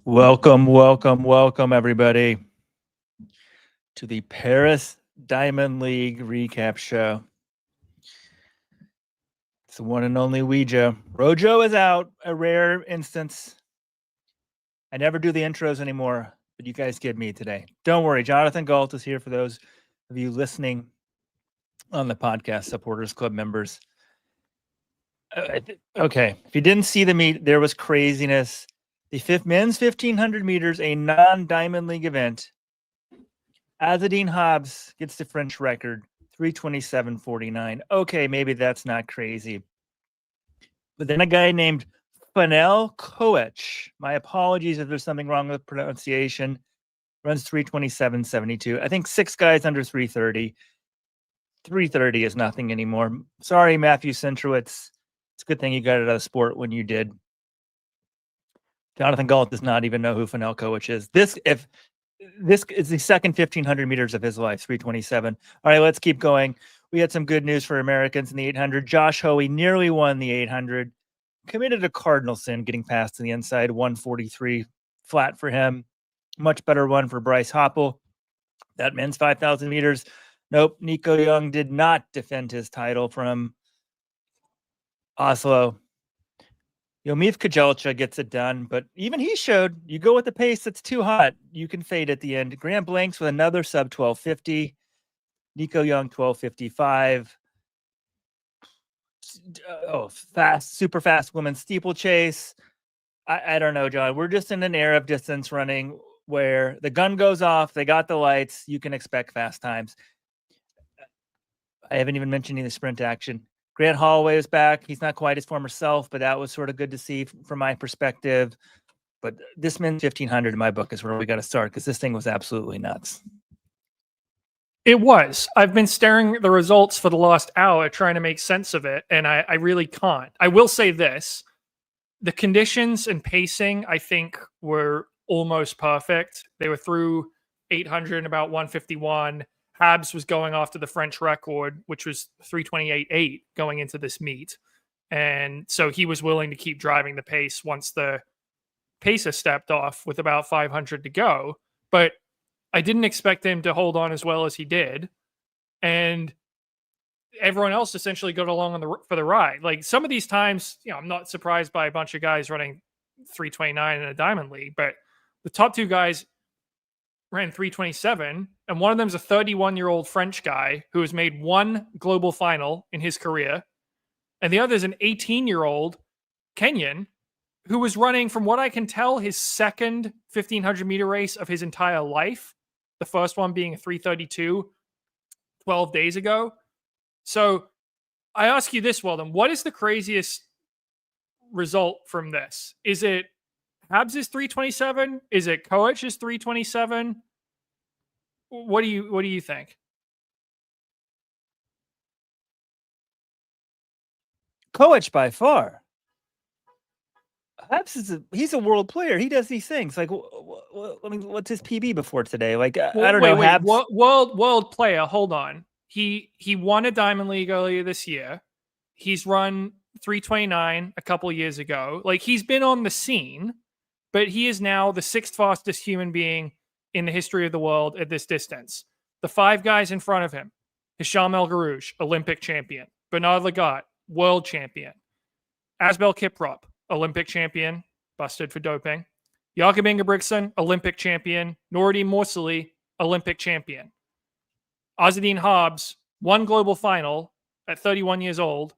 Welcome, everybody, to the Paris Diamond League recap show. It's the one and only Ouija. Rojo is out, a rare instance. I never do the intros anymore, but you guys get me today. Don't worry, Jonathan Galt is here for those of you listening on the podcast, Supporters Club members. Okay, if you didn't see the meet, there was craziness. The men's 1,500 meters, a non-Diamond League event. Azeddine Habz gets the French record, 3:27.49. Okay, maybe that's not crazy. But then a guy named Phanuel Koech, my apologies if there's something wrong with pronunciation, runs 3:27.72. I think 6 guys under 3:30. 3:30 is nothing anymore. Sorry, Matthew Centrowitz. It's a good thing you got it out of sport when you did. Jonathan Galt does not even know who Phanuel Koech is. This is the second 1,500 meters of his life, 3:27. All right, let's keep going. We had some good news for Americans in the 800. Josh Hoey nearly won the 800. Committed a cardinal sin getting past to the inside, 1:43 flat for him. Much better one for Bryce Hoppel. That men's 5,000 meters. Nope, Nico Young did not defend his title from Oslo. Yomif Kajalcha gets it done, but even he showed you go with the pace that's too hot, you can fade at the end. Grant Blanks with another sub 12:50. Nico Young 12:55. Fast, super fast women's steeplechase. I don't know, John. We're just in an era of distance running where the gun goes off, they got the lights, you can expect fast times. I haven't even mentioned any of the sprint action. Grant Holloway is back. He's not quite his former self, but that was sort of good to see from my perspective. But this men's 1,500 in my book is where we got to start because this thing was absolutely nuts. It was. I've been staring at the results for the last hour trying to make sense of it, and I really can't. I will say this. The conditions and pacing, I think, were almost perfect. They were through 800 in about 1:51. Habz was going after the French record, which was 3:28.8 going into this meet. And so he was willing to keep driving the pace once the pacer stepped off with about 500 to go. But I didn't expect him to hold on as well as he did. And everyone else essentially got along for the ride. Like some of these times, I'm not surprised by a bunch of guys running 3:29 in a Diamond League, but the top 2 guys ran 3:27, and one of them is a 31-year-old French guy who has made 1 global final in his career, and the other is an 18-year-old Kenyan who was running, from what I can tell, his second 1,500 meter race of his entire life, the first one being a 3:32 12 days ago. So I ask you this, Weldon, what is the craziest result from this? Is it Habz' 3:27? Is it Koech's 3:27? What do you think? Koech by far. Habz he's a world player. He does these things. Like, what's his PB before today? Like, I don't know. Habz... World player. Hold on. He won a Diamond League earlier this year. He's run 3:29 a couple years ago. Like, he's been on the scene. But he is now the 6th fastest human being in the history of the world at this distance. The 5 guys in front of him: Hicham El Guerrouj, Olympic champion; Bernard Lagat, world champion; Asbel Kiprop, Olympic champion, busted for doping; Jakob Ingebrigtsen, Olympic champion; Noureddin Morsali, Olympic champion; Azeddine Habz won global final at 31 years old,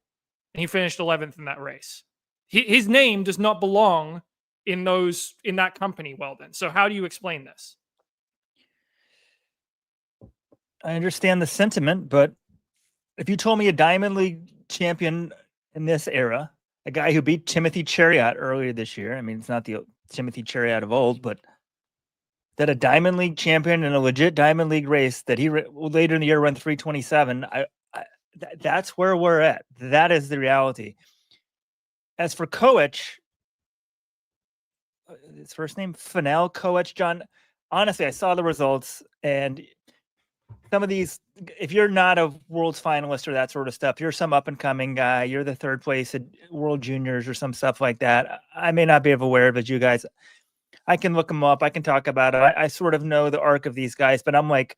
and he finished 11th in that race. His name does not belong in that company, Weldon. So how do you explain this? I understand the sentiment, but if you told me a Diamond League champion in this era, a guy who beat Timothy Chariot earlier this year, I mean, it's not the Timothy Chariot of old, but that a Diamond League champion in a legit Diamond League race that he later in the year ran 3:27, that's where we're at. That is the reality. As for Koech, his first name, Phanuel Koech, John, honestly, I saw the results, and some of these, if you're not a world's finalist or that sort of stuff, you're some up-and-coming guy, you're the 3rd place at World Juniors or some stuff like that. I may not be aware of it, you guys. I can look them up. I can talk about it. I sort of know the arc of these guys, but I'm like,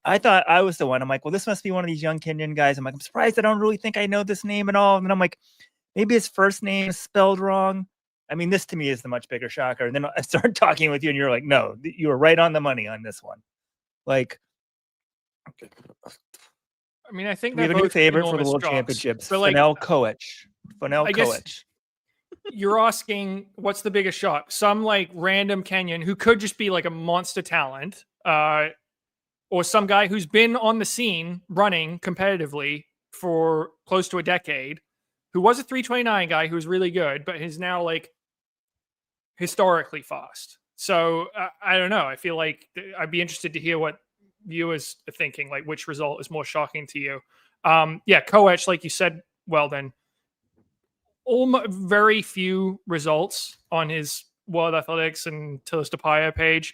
I thought I was the one. I'm like, well, this must be one of these young Kenyan guys. I'm like, I'm surprised I don't really think I know this name at all. And then I'm like, maybe his first name is spelled wrong. I mean, this to me is the much bigger shocker. And then I started talking with you and you're like, no, you were right on the money on this one. Like, I mean, I think we have a new favorite for the World Championships, Phanuel Koech. Phanuel Koech. You're asking what's the biggest shock? Some like random Kenyan who could just be like a monster talent, or some guy who's been on the scene running competitively for close to a decade, who was a 329 guy who was really good, but is now like historically fast. So I don't know. I feel like I'd be interested to hear what viewers are thinking, like which result is more shocking to you. Koech, like you said, well then, very few results on his World Athletics and Tilis Depaya page.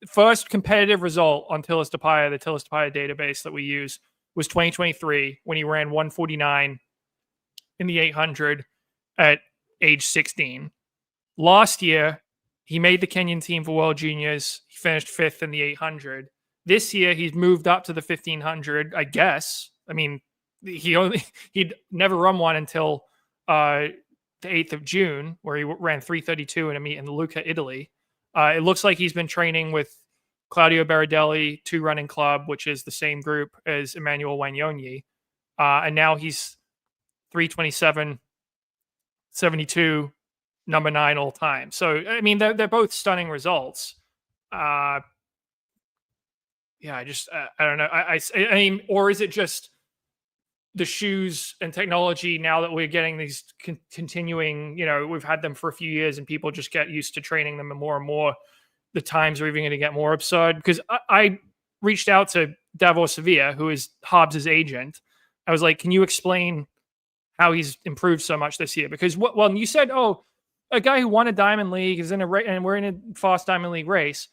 First competitive result on Tilis Depaya, the Tilis Depaya database that we use, was 2023 when he ran 149 in the 800 at age 16. Last year, he made the Kenyan team for World Juniors. He finished 5th in the 800. This year, he's moved up to the 1500, I guess. I mean, he'd never run one until the 8th of June, where he ran 332 in a meet in Lucca, Italy. It looks like he's been training with Claudio Berardelli, 2 Running Club, which is the same group as Emmanuel Wanyonyi. And now he's 327.72, number 9 all time. So, I mean, they're both stunning results. I don't know. I mean, or is it just the shoes and technology now that we're getting these continuing, we've had them for a few years and people just get used to training them and more, the times are even going to get more absurd. Because I reached out to Davor Sevilla, who is Habz's agent. I was like, can you explain how he's improved so much this year? Because you said, a guy who won a Diamond League is in a race and we're in a fast Diamond League race.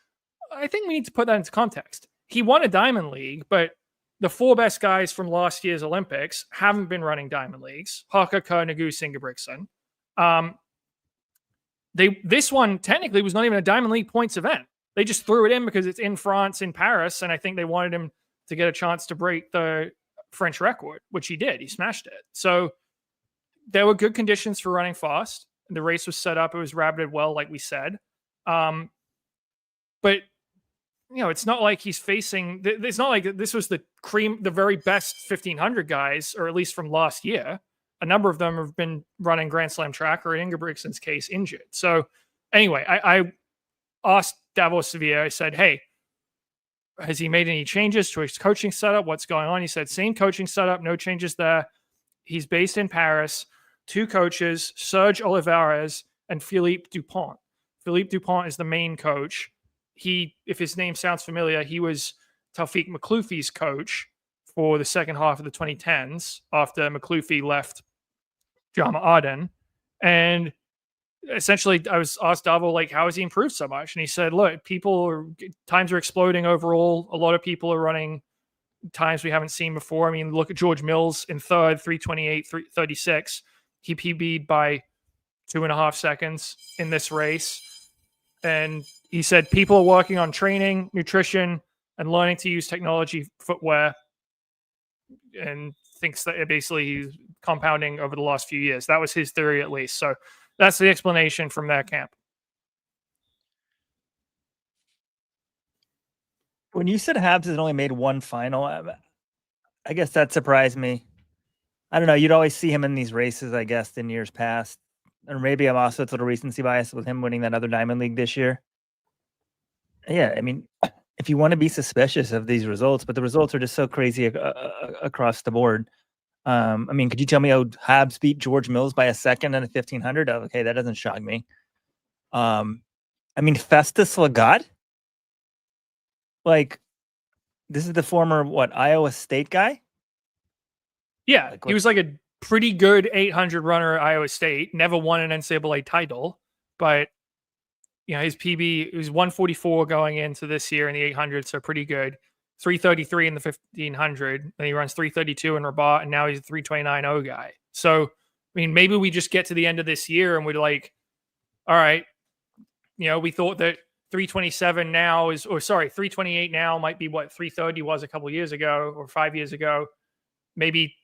I think we need to put that into context. He won a Diamond League, but the 4 best guys from last year's Olympics haven't been running Diamond Leagues. Haka, Nagu, Ingebrigtsen. This one technically was not even a Diamond League points event. They just threw it in because it's in France, in Paris, and I think they wanted him to get a chance to break the French record, which he did. He smashed it. So there were good conditions for running fast. The race was set up. It was rabbited well, like we said. But it's not like he's facing. It's not like this was the very best 1500 guys, or at least from last year. A number of them have been running Grand Slam track, or in Ingebrigtsen's case, injured. So anyway, I asked Davor Sevilla. I said, "Hey, has he made any changes to his coaching setup? What's going on?" He said, "Same coaching setup, no changes there. He's based in Paris. 2 coaches, Serge Olivares and Philippe Dupont. Philippe Dupont is the main coach. If his name sounds familiar, he was Taufik Makhloufie's coach for the second half of the 2010s after Makhloufi left Jama Aden. And essentially, I was asked Davo, like, how has he improved so much? And he said, look, times are exploding overall. A lot of people are running times we haven't seen before. I mean, look at George Mills in 3rd, 328, 336. He PB'd by 2.5 seconds in this race. And he said people are working on training, nutrition, and learning to use technology, footwear, and thinks that basically he's compounding over the last few years. That was his theory, at least. So that's the explanation from their camp. When you said Habz has only made 1 final, I guess that surprised me. I don't know. You'd always see him in these races, I guess, in years past. Or maybe I'm also a little recency bias with him winning that other Diamond League this year. Yeah, I mean, if you want to be suspicious of these results, but the results are just so crazy across the board. I mean, could you tell me how Habz beat George Mills by a second in a 1500? Okay, that doesn't shock me. I mean, Festus Lagat? Like, this is the former, Iowa State guy? Yeah, he was like a pretty good 800 runner at Iowa State. Never won an NCAA title, but his PB was 144 going into this year in the 800, so pretty good. 333 in the 1500, and he runs 332 in Rabat, and now he's a 329.0 guy. So, I mean, maybe we just get to the end of this year and we're like, all right, we thought that 327 now 328 now might be what 330 was a couple years ago or 5 years ago. Maybe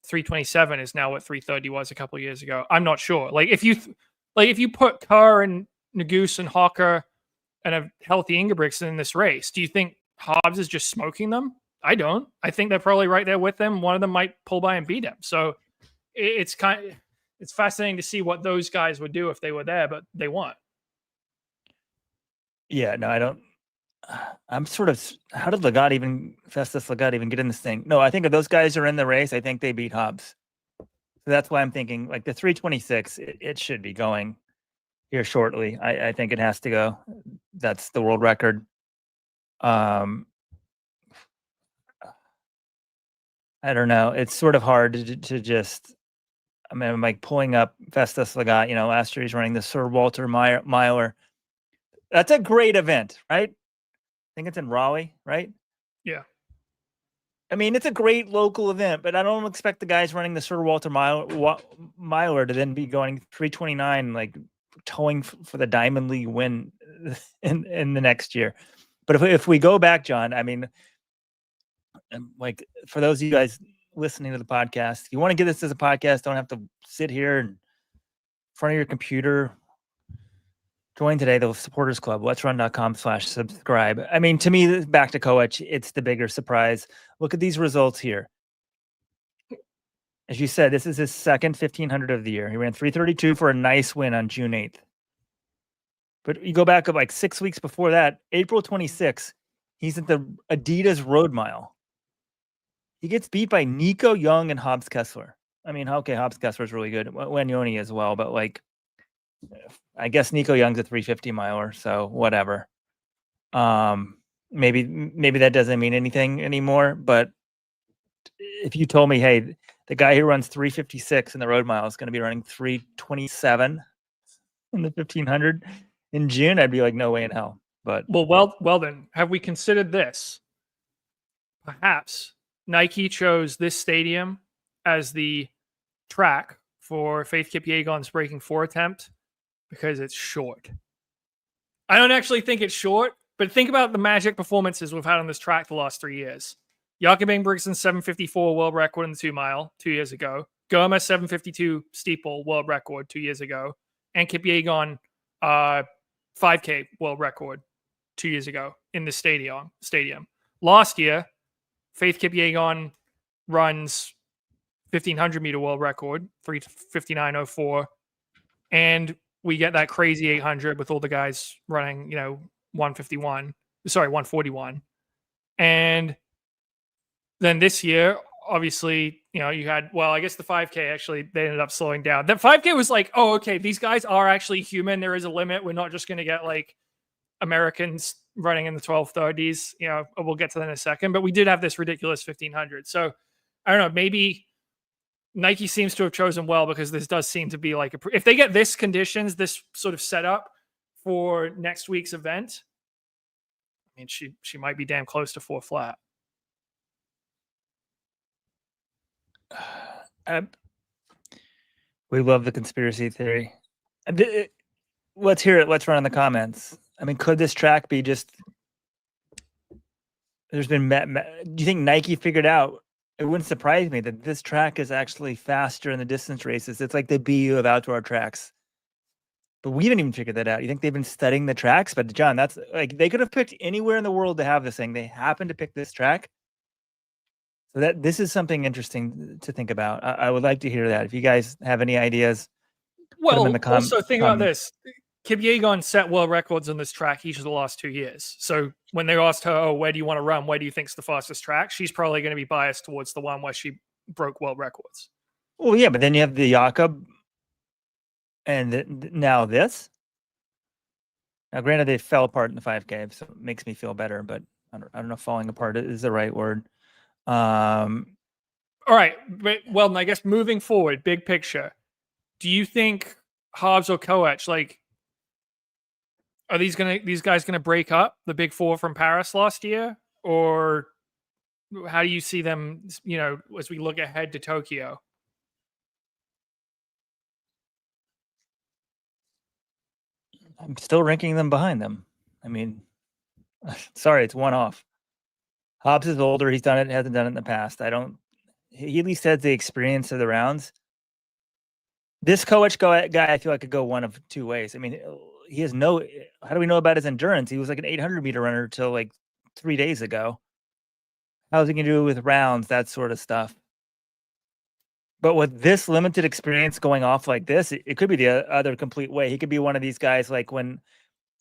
327 is now what 330 was a couple years ago. I'm not sure. Like if you put Kerr and Nagoose and Hawker and a healthy Ingebrigtsen in this race, do you think Habz is just smoking them? I don't. I think they're probably right there with them. One of them might pull by and beat him. So it's fascinating to see what those guys would do if they were there, but they won't. Yeah, no, I don't. I'm sort of. How did Festus Lagat even get in this thing? No, I think if those guys are in the race, I think they beat Habz. So that's why I'm thinking like the 326. It should be going here shortly. I think it has to go. That's the world record. I don't know. It's sort of hard to just. I mean, I'm like pulling up Festus Lagat. Last year he's running the Sir Walter Miler. That's a great event, right? I think it's in Raleigh, right? Yeah. I mean, it's a great local event, but I don't expect the guys running the Sir Walter Miler to then be going 329, like towing for the Diamond League win in the next year. But if we go back, John, I mean, like for those of you guys listening to the podcast, if you want to get this as a podcast, don't have to sit here in front of your computer. Join today, the Supporters Club, letsrun.com/subscribe. I mean, to me, back to Koech, it's the bigger surprise. Look at these results here. As you said, this is his second 1500 of the year. He ran 332 for a nice win on June 8th. But you go back up like 6 weeks before that, April 26th, he's at the Adidas Road Mile. He gets beat by Nico Young and Habz Kessler. I mean, okay, Habz Kessler is really good. Wenyoni as well, but like, I guess Nico Young's a 350 miler, so whatever. Maybe that doesn't mean anything anymore. But if you told me, hey, the guy who runs 356 in the road mile is going to be running 327 in the 1500 in June, I'd be like, no way in hell. But well then, have we considered this? Perhaps Nike chose this stadium as the track for Faith Kipyegon's Breaking 4 attempt because it's short. I don't actually think it's short, but think about the magic performances we've had on this track the last 3 years. Jakob Ingebrigtsen 754 world record in the 2 mile 2 years ago. Gomez 752 steeple world record 2 years ago. And Kipyegon 5K world record 2 years ago in the stadium. Last year, Faith Kipyegon runs 1500 meter world record 3:59.04, and we get that crazy 800 with all the guys running 141, and then this year obviously you had, well, I guess the 5K actually they ended up slowing down. That 5K was like, oh, okay, these guys are actually human. There is a limit. We're not just going to get like Americans running in the 1230s. We'll get to that in a second, but we did have this ridiculous 1500. So I don't know, maybe Nike seems to have chosen well, because this does seem to be like if they get this conditions, this sort of setup for next week's event, I mean, she might be damn close to 4 flat. We love the conspiracy theory. Let's hear it. Let's run in the comments. I mean, could this track be just? There's been. Do you think Nike figured out? It wouldn't surprise me that this track is actually faster in the distance races. It's like the BU of outdoor tracks. But we haven't even figured that out. You think they've been studying the tracks? But John, that's like they could have picked anywhere in the world to have this thing. They happen to pick this track. So this is something interesting to think about. I would like to hear that. If you guys have any ideas, well, also think about this. Kipyegon set world records on this track each of the last 2 years. So when they asked her, oh, where do you want to run? Where do you think's the fastest track? She's probably going to be biased towards the one where she broke world records. Well, yeah, but then you have the Jakob and now this. Now, granted, they fell apart in the 5K, so it makes me feel better, but I don't know if falling apart is the right word. All right. But, well, I guess moving forward, big picture, do you think Habz or Koech, like, are these guys gonna break up, the big four from Paris last year, or how do you see them? As we look ahead to Tokyo. I'm still ranking them behind them. I mean, sorry, it's one off. Habz is older. He's done it, hasn't done it in the past. He at least has the experience of the rounds. This Koech guy, I feel like could go one of two ways. I mean, he has no. How do we know about his endurance? He was like an 800-meter runner till like 3 days ago. How's he gonna do with rounds? That sort of stuff. But with this limited experience going off like this, it could be the other complete way. He could be one of these guys like when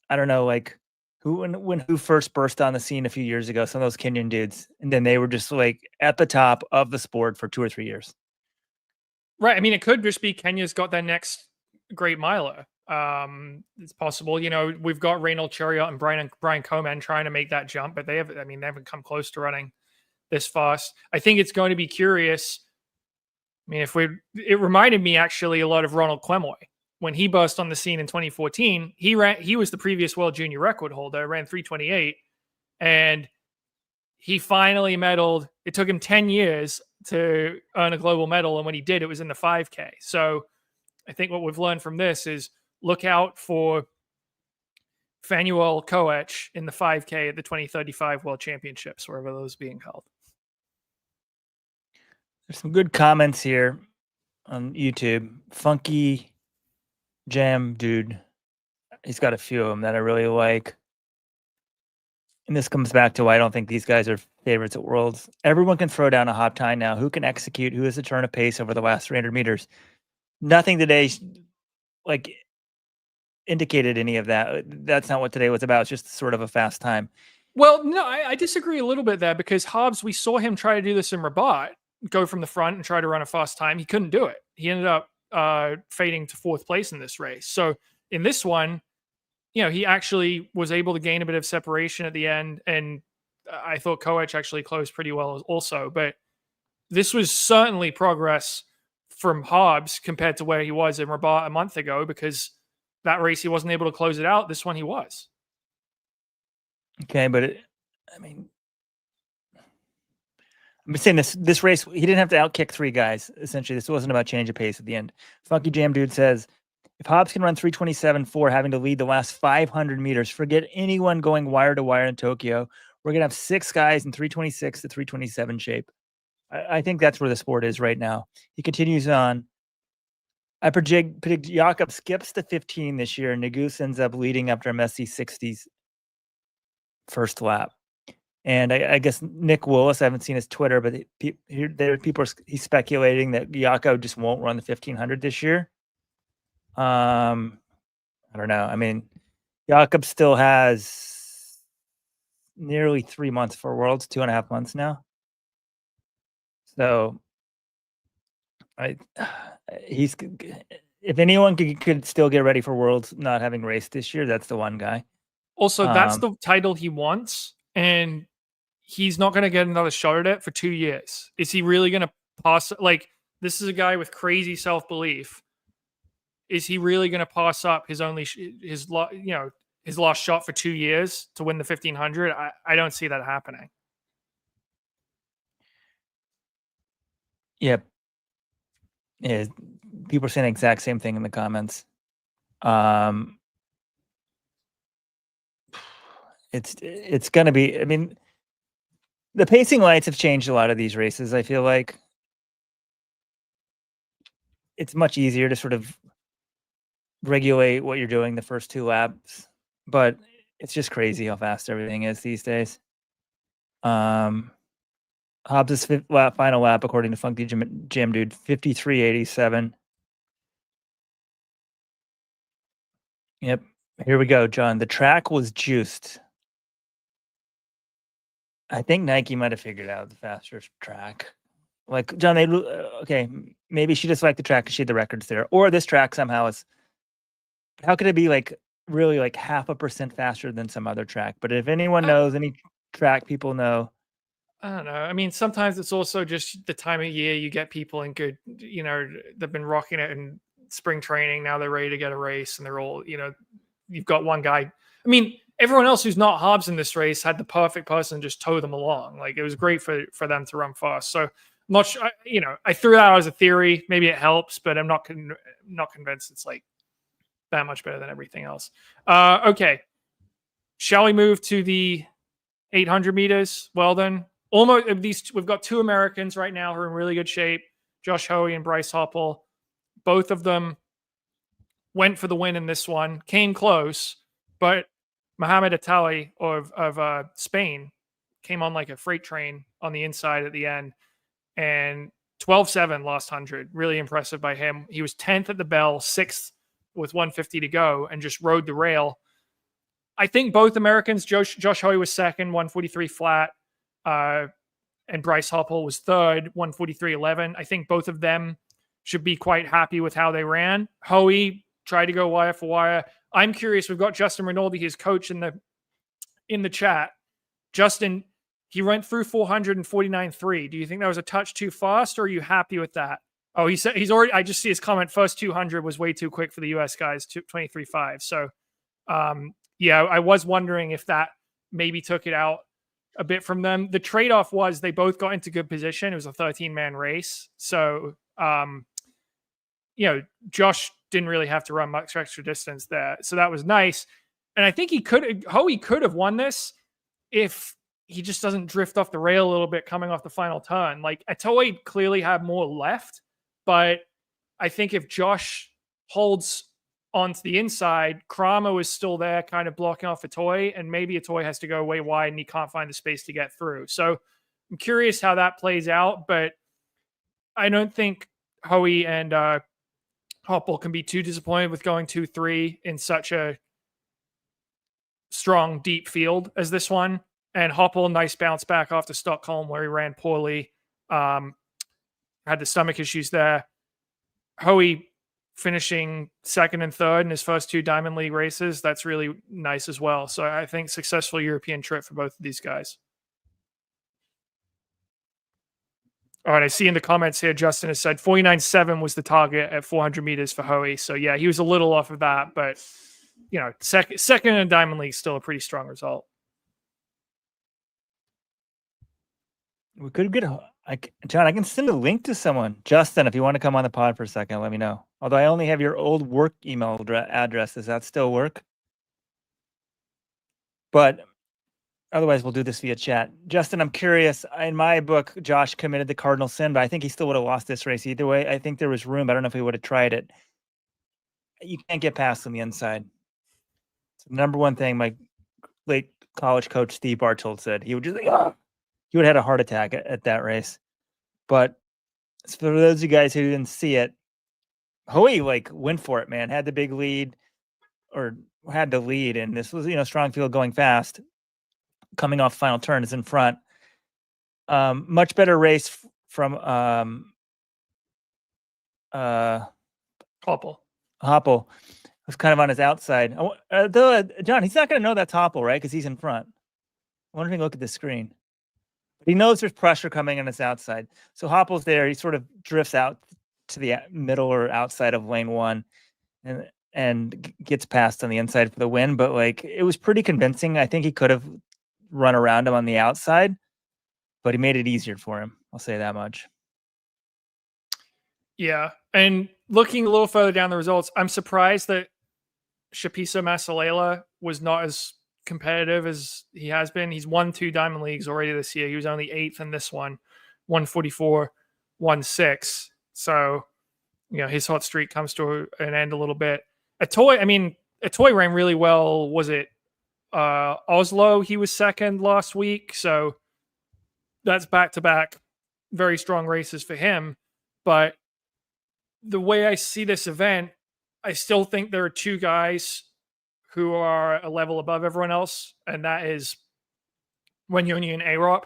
I don't know, like who first burst on the scene a few years ago, some of those Kenyan dudes, and then they were just like at the top of the sport for 2 or 3 years. Right. I mean, it could just be Kenya's got their next great miler. It's possible. You know, we've got Reynald Chariot and Brian Coman trying to make that jump, but they haven't come close to running this fast. I think it's going to be curious. I mean, it reminded me actually a lot of Ronald Quemoy when he burst on the scene in 2014. He was the previous world junior record holder, ran 3:28, and he finally medaled. It took him 10 years to earn a global medal, and when he did, it was in the 5K. So I think what we've learned from this is look out for Phanuel Koech in the 5K at the 2035 World Championships, wherever those being held. There's some good comments here on YouTube. Funky Jam Dude, he's got a few of them that I really like. And this comes back to why I don't think these guys are favorites at Worlds. Everyone can throw down a hop time now. Who can execute? Who has a turn of pace over the last 300 meters? Nothing today like indicated any of that. That's not what today was about. It's just sort of a fast time. Well, no, I disagree a little bit there because Habz, we saw him try to do this in Rabat, go from the front and try to run a fast time. He couldn't do it. He ended up fading to 4th place in this race. So in this one, you know, he actually was able to gain a bit of separation at the end. And I thought Koech actually closed pretty well also. But this was certainly progress from Habz compared to where he was in Rabat a month ago, because that race he wasn't able to close it out. This one he was. Okay, but I'm saying this race, he didn't have to outkick 3 guys. Essentially, this wasn't about change of pace at the end. Funky Jam Dude says, if Habz can run 3:27.4, having to lead the last 500 meters, forget anyone going wire to wire in Tokyo. We're going to have 6 guys in 3:26 to 3:27 shape. I think that's where the sport is right now. He continues on. I predict Jakob skips the 15 this year, and Negus ends up leading after a messy 60s first lap. And I guess Nick Willis, I haven't seen his Twitter, but he's speculating that Jakob just won't run the 1500 this year. I don't know. I mean, Jakob still has nearly 3 months for Worlds, 2.5 months now. So he's, if anyone could still get ready for Worlds not having raced this year, that's the one guy. Also, that's the title he wants, and he's not going to get another shot at it for 2 years. Is he really going to pass? Like, this is a guy with crazy self-belief. Is he really going to pass up his last shot for 2 years to win the 1500? I don't see that happening. Yep. Yeah, people are saying the exact same thing in the comments. It's going to be, I mean, the pacing lights have changed a lot of these races. I feel like it's much easier to sort of regulate what you're doing the first 2 laps, but it's just crazy how fast everything is these days. Habz's final lap, according to Funky Jam Dude, 53.87. Yep. Here we go, John. The track was juiced. I think Nike might have figured out the faster track. Like, John, okay, maybe she just liked the track because she had the records there. Or this track somehow is, how could it be like really like 0.5% faster than some other track? But if anyone knows any track people know, I don't know. I mean, sometimes it's also just the time of year you get people in good, you know, they've been rocking it in spring training. Now they're ready to get a race, and they're all, you know, you've got one guy. I mean, everyone else who's not Habz in this race had the perfect person just tow them along. Like, it was great for them to run fast. So I'm not sure, you know, I threw that out as a theory. Maybe it helps, but I'm not convinced it's like that much better than everything else. Okay. Shall we move to the 800 meters? Well then, we've got 2 Americans right now who are in really good shape. Josh Hoey and Bryce Hoppel. Both of them went for the win in this one, came close, but Mohamed Atali of Spain came on like a freight train on the inside at the end, and 12-7 last 100. Really impressive by him. He was 10th at the bell, 6th with 150 to go, and just rode the rail. I think both Americans, Josh Hoey was second, 143 flat, and Bryce Hoppel was third, 143.11. I think both of them should be quite happy with how they ran. Hoey tried to go wire for wire. I'm curious. We've got Justin Rinaldi, his coach, in the chat. Justin, he went through 449.3. Do you think that was a touch too fast, or are you happy with that? Oh, he said he's already. I just see his comment. First 200 was way too quick for the US guys. 23.5. So, yeah, I was wondering if that maybe took it out a bit from them. The trade-off was they both got into good position. It was a 13-man race. So, Josh didn't really have to run much extra distance there. So that was nice. And I think Hoey could have won this if he just doesn't drift off the rail a little bit coming off the final turn. Like, Atoy clearly had more left, but I think if Josh holds onto the inside, Kramer was still there kind of blocking off Atoy, and maybe Atoy has to go way wide and he can't find the space to get through. So I'm curious how that plays out, but I don't think Hoey and Hoppel can be too disappointed with going 2-3 in such a strong, deep field as this one. And Hoppel, nice bounce back after Stockholm where he ran poorly. Had the stomach issues there. Hoey finishing second and third in his first 2 Diamond League races. That's really nice as well. So I think successful European trip for both of these guys. All right, I see in the comments here, Justin has said 49.7 was the target at 400 meters for Hoey. So yeah, he was a little off of that, but second in Diamond League, still a pretty strong result. We could get John. I can send a link to someone, Justin. If you want to come on the pod for a second, let me know. Although I only have your old work email address. Does that still work? But otherwise, we'll do this via chat. Justin, I'm curious. In my book, Josh committed the cardinal sin, but I think he still would have lost this race either way. I think there was room. I don't know if he would have tried it. You can't get past on the inside. It's the number one thing my late college coach Steve Bartold said. He would just he would have had a heart attack at that race. But for those of you guys who didn't see it, Hoey went for it, man. Had the big lead, or had the lead, and this was strong field going fast. Coming off final turn is in front. Much better race from Hoppel. Was kind of on his outside. Though John, he's not going to know that's Hoppel, right? Because he's in front. I wonder if he can look at the screen. But he knows there's pressure coming on his outside. So Hoppel's there. He sort of drifts out to the middle or outside of lane 1 and gets past on the inside for the win. But it was pretty convincing. I think he could have run around him on the outside, but he made it easier for him. I'll say that much. Yeah. And looking a little further down the results, I'm surprised that Shapisa Masalela was not as competitive as he has been. He's won 2 Diamond Leagues already this year. He was only 8th in this one, 144.16. So, his hot streak comes to an end a little bit. Atoy ran really well. Was it Oslo? He was second last week. So that's back-to-back very strong races for him. But the way I see this event, I still think there are 2 guys who are a level above everyone else, and that is Wanyonyi and Arop.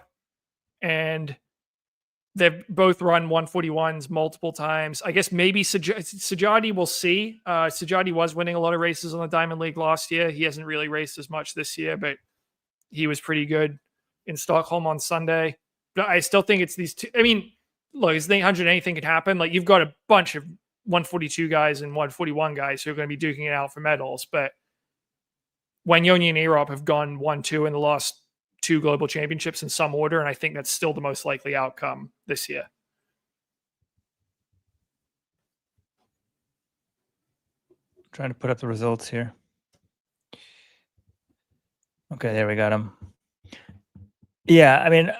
And they've both run 141s multiple times. I guess maybe Sajadi, we'll see. Sajadi was winning a lot of races on the Diamond League last year. He hasn't really raced as much this year, but he was pretty good in Stockholm on Sunday. But I still think it's these 2. Look, it's 800, anything could happen. You've got a bunch of 142 guys and 141 guys who are going to be duking it out for medals, but Wanyonyi and Arop have gone 1-2 in the last 2 global championships in some order, and I think that's still the most likely outcome this year. Trying to put up the results here. Okay, there we got him. Yeah, I mean,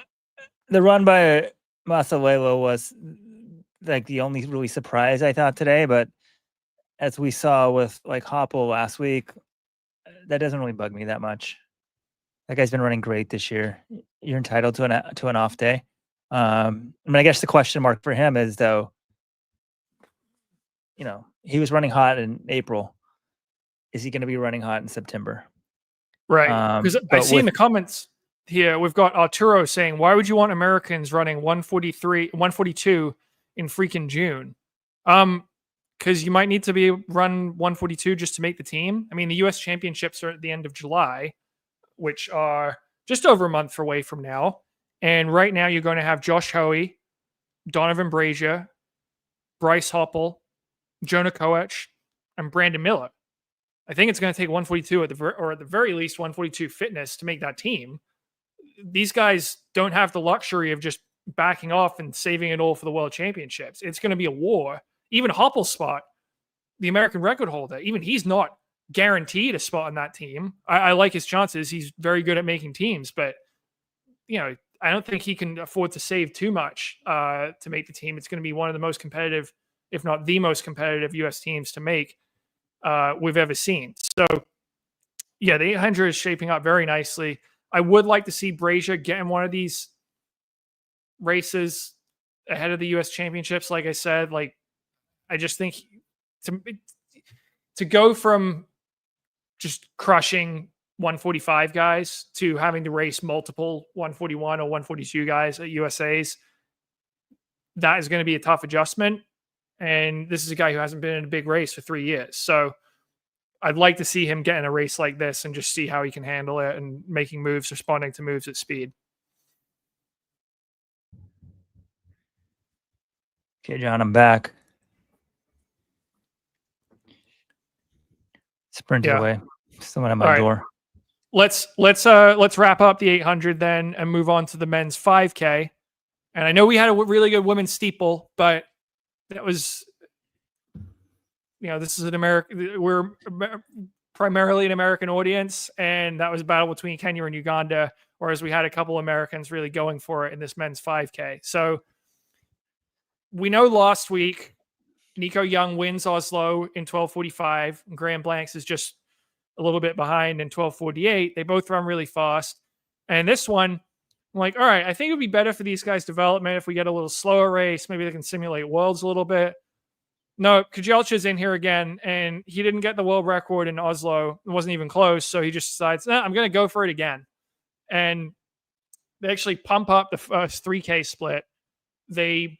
the run by Masalelo was like the only really surprise I thought today, but as we saw with like Hoppel last week, that doesn't really bug me that much. That guy's been running great this year. You're entitled to an off day. I mean, I guess the question mark for him is though, he was running hot in April. Is he going to be running hot in September? Right. Because I see in the comments here, we've got Arturo saying, why would you want Americans running 142 in freaking June? Because you might need to run 142 just to make the team. I mean, the US championships are at the end of July, which are just over a month away from now. And right now you're going to have Josh Hoey, Donovan Brazier, Bryce Hoppel, Jonah Koech, and Brandon Miller. I think it's going to take 142 at the very least 142 fitness to make that team. These guys don't have the luxury of just backing off and saving it all for the World Championships. It's going to be a war. Even Hoppel's spot, the American record holder, even he's not guaranteed a spot on that team. I like his chances. He's very good at making teams, but I don't think he can afford to save too much to make the team. It's going to be one of the most competitive, if not the most competitive U.S. teams to make we've ever seen. So, yeah, the 800 is shaping up very nicely. I would like to see Brazier get in one of these races ahead of the U.S. championships. Like I said, I just think to go from just crushing 145 guys to having to race multiple 141 or 142 guys at USA's, that is going to be a tough adjustment. And this is a guy who hasn't been in a big race for 3 years. So I'd like to see him get in a race like this and just see how he can handle it and making moves, responding to moves at speed. Okay, John, I'm back. Sprinted away. Someone at my door. Let's wrap up the 800 then and move on to the men's 5K. And I know we had a really good women's steeple, but that was, this is an American. We're primarily an American audience, and that was a battle between Kenya and Uganda. Whereas we had a couple Americans really going for it in this men's 5K. So we know last week Nico Young wins Oslo in 12:45, and Graham Blanks is just a little bit behind in 12:48. They both run really fast, and this one, I'm like, all right, I think it would be better for these guys' development if we get a little slower race. Maybe they can simulate worlds a little bit. No, Kojelcha's in here again, and he didn't get the world record in Oslo. It wasn't even close, so he just decides, I'm going to go for it again. And they actually pump up the first 3K split. They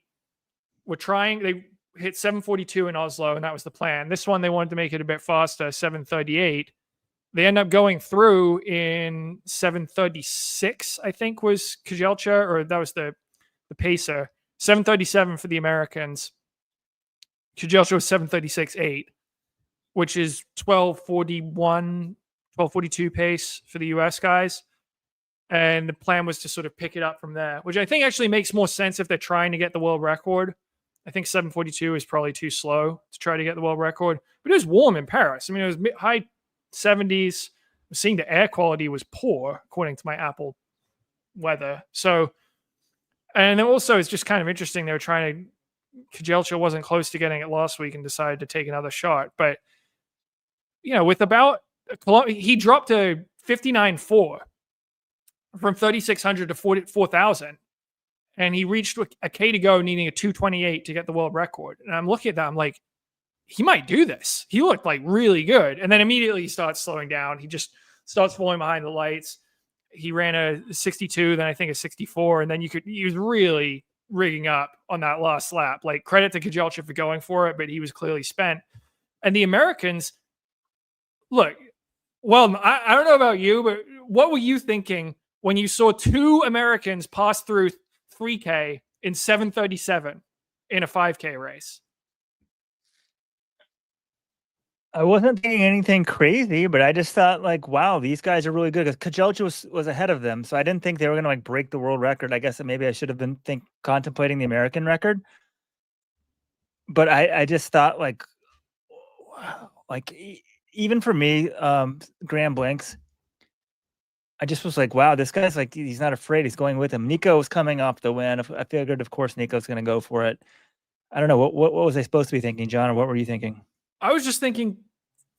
hit 7:42 in Oslo, and that was the plan. This one, they wanted to make it a bit faster, 7:38. They end up going through in 7:36, I think was Kojelcha, or that was the pacer. 7:37 for the Americans. Kojelcha was 7:36.8, which is 12:41, 12:42 pace for the US guys. And the plan was to sort of pick it up from there, which I think actually makes more sense if they're trying to get the world record. I think 7:42 is probably too slow to try to get the world record. But it was warm in Paris. I mean, it was high 70s. Seeing the air quality was poor, according to my Apple weather. So, and also it's just kind of interesting. They were trying to, Kojelcha wasn't close to getting it last week and decided to take another shot. But, with about, he dropped to 59.4 from 3,600 to 4,000. And he reached a K to go, needing a 2:28 to get the world record. And I'm looking at that, I'm like, he might do this. He looked like really good. And then immediately he starts slowing down. He just starts falling behind the lights. He ran a 62, then I think a 64. And then he was really rigging up on that last lap. Like, credit to Kojelcha for going for it, but he was clearly spent. And the Americans, look, well, I don't know about you, but what were you thinking when you saw two Americans pass through 3K in 7:37 in a 5K race? I wasn't thinking anything crazy, but I just thought, like, wow, these guys are really good. Because Kojelcha was ahead of them, so I didn't think they were going to like break the world record. I guess that maybe I should have been contemplating the American record. But I just thought, like, Like even for me, Graham Blanks, I just was like, wow, this guy's like, he's not afraid. He's going with him. Nico was coming off the win. I figured, of course, Nico's going to go for it. I don't know. What was I supposed to be thinking, John, or what were you thinking? I was just thinking,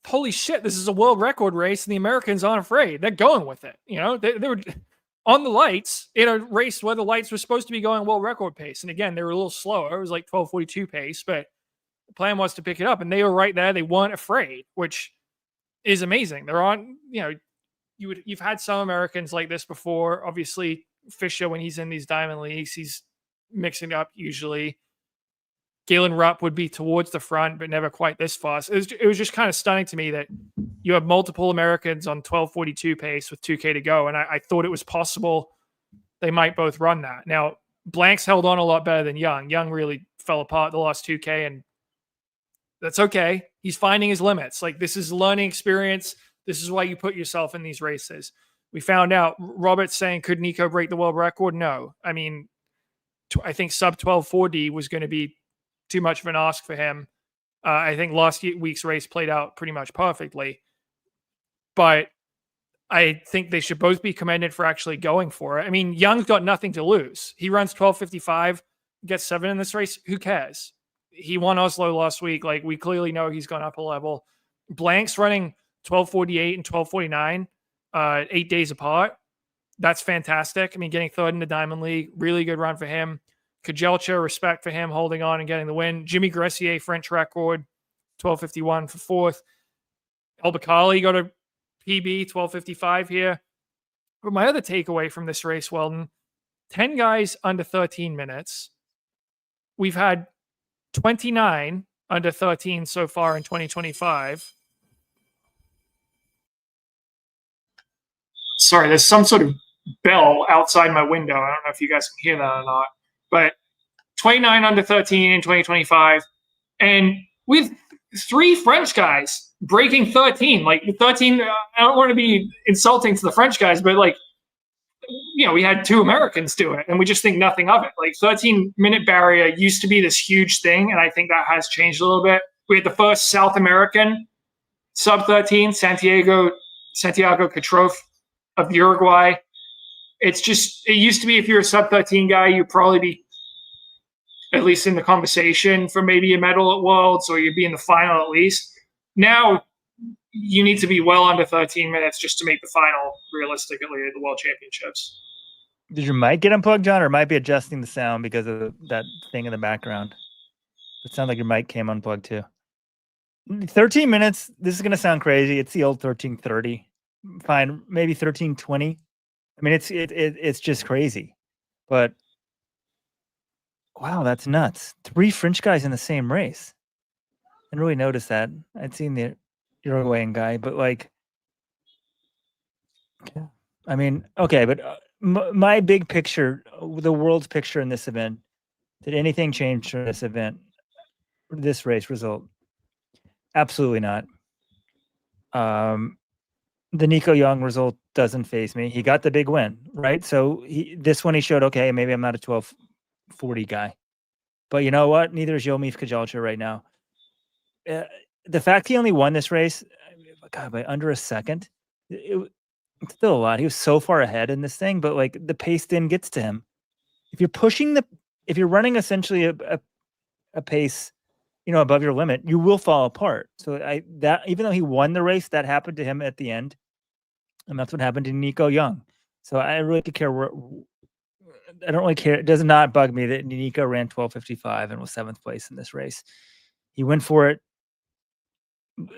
holy shit, this is a world record race, and the Americans aren't afraid. They're going with it. You know, they were on the lights in a race where the lights were supposed to be going world record pace. And again, they were a little slower. It was like 12:42 pace, but the plan was to pick it up, and they were right there. They weren't afraid, which is amazing. They're on, you know, you've had some Americans like this before. Obviously, Fisher, when he's in these diamond leagues, he's mixing up usually. Galen Rupp would be towards the front, but never quite this fast. It was just kind of stunning to me that you have multiple Americans on 12:42 pace with 2K to go, and I thought it was possible they might both run that. Now, Blanks held on a lot better than Young. Young really fell apart the last 2K, and that's okay. He's finding his limits. Like, this is learning experience. This is why you put yourself in these races. We found out, Robert's saying, could Nico break the world record? No. I mean, I think sub 12:40 was going to be too much of an ask for him. I think last week's race played out pretty much perfectly. But I think they should both be commended for actually going for it. I mean, Young's got nothing to lose. He runs 12:55, gets 7 in this race. Who cares? He won Oslo last week. Like, we clearly know he's gone up a level. Blank's running 12:48 and 12:49, 8 days apart. That's fantastic. I mean, getting third in the Diamond League, really good run for him. Kajelcha, respect for him holding on and getting the win. Jimmy Gressier, French record, 12:51 for fourth. El Bakali got a PB, 12:55 here. But my other takeaway from this race, Weldon, 10 guys under 13 minutes. We've had 29 under 13 so far in 2025. Sorry, there's some sort of bell outside my window. I don't know if you guys can hear that or not. But 29 under 13 in 2025. And with 3 French guys breaking 13. Like, 13, I don't want to be insulting to the French guys, but, like, you know, we had 2 Americans do it, and we just think nothing of it. Like, 13-minute barrier used to be this huge thing, and I think that has changed a little bit. We had the first South American sub-13, Santiago Catrof of Uruguay. It's just, it used to be if you're a sub-13 guy, you'd probably be at least in the conversation for maybe a medal at Worlds, or you'd be in the final at least. Now, you need to be well under 13 minutes just to make the final realistically at the World Championships. Did your mic get unplugged, John, or it might be adjusting the sound because of that thing in the background? It sounded like your mic came unplugged too. 13 minutes, this is going to sound crazy. It's the old 13:30. Fine, maybe 13:20. I mean, it's just crazy. But wow, that's nuts. 3 French guys in the same race. I didn't really notice that. I'd seen the Uruguayan guy, but like, yeah. I mean, okay, but my big picture, the world's picture in this event, did anything change for this event, this race result? Absolutely not. The Nico Young result doesn't faze me. He got the big win, right? So this one he showed, okay, maybe I'm not a 12:40 guy. But you know what? Neither is Yomif Kajalcha right now. The fact he only won this race, God, by under a second, it's still a lot. He was so far ahead in this thing, but like the pace then gets to him. If you're running essentially a pace, you know, above your limit, you will fall apart. So that even though he won the race, that happened to him at the end, and that's what happened to Nico Young. So I really could care. I don't really care. It does not bug me that Nico ran 12:55 and was 7th place in this race. He went for it.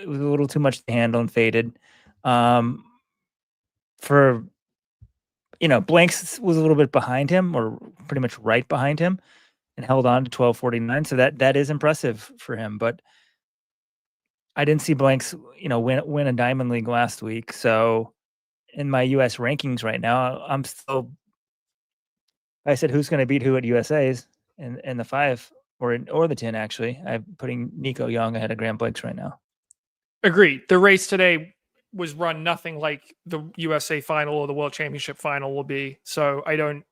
It was a little too much to handle and faded. For, you know, Blanks was a little bit behind him, or pretty much right behind him, and held on to 12:49. So that is impressive for him. But I didn't see Blanks, you know, win a Diamond League last week. So in my US rankings right now, I'm still. I said who's going to beat who at USA's in the 5 or the 10 actually. I'm putting Nico Young ahead of Graham Blanks right now. Agreed. The race today was run nothing like the USA final or the World Championship final will be. So I don't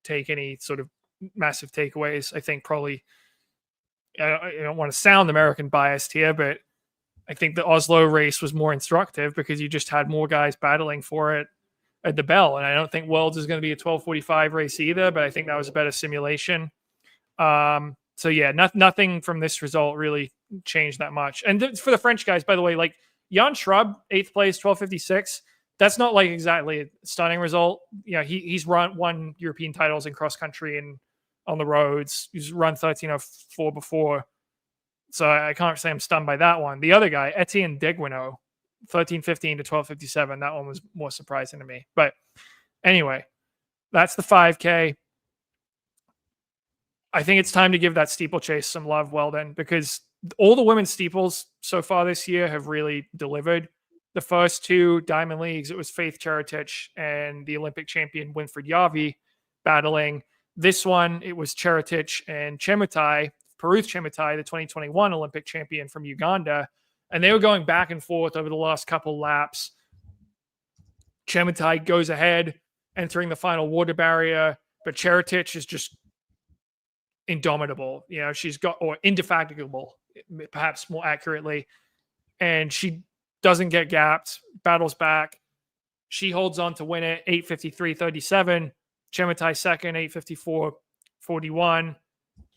take any sort of massive takeaways. I think probably, I don't want to sound American biased here, but I think the Oslo race was more instructive because you just had more guys battling for it at the bell. And I don't think Worlds is going to be a 12:45 race either, but I think that was a better simulation. So yeah, nothing from this result really changed that much. And for the French guys, by the way, like Jan Schrub, 8th place, 12:56. That's not like exactly a stunning result. Yeah, he's won European titles in cross country and on the roads. He's run 13:04 before. So I can't say I'm stunned by that one. The other guy, Etienne Deguino, 13:15 to 12:57. That one was more surprising to me. But anyway, that's the 5K. I think it's time to give that steeplechase some love, Weldon, because all the women's steeples so far this year have really delivered. The first two Diamond Leagues, it was Faith Cheretich and the Olympic champion Winfried Yavi battling. This one, it was Cheretich and Chemutai, Peruth Chemutai, the 2021 Olympic champion from Uganda. And they were going back and forth over the last couple laps. Chemutai goes ahead, entering the final water barrier, but Cheretich is just indomitable. You know, she's got, or indefatigable, perhaps more accurately. And she doesn't get gapped, battles back. She holds on to win it, 8:53.37. Chemutai second, 8:54.41.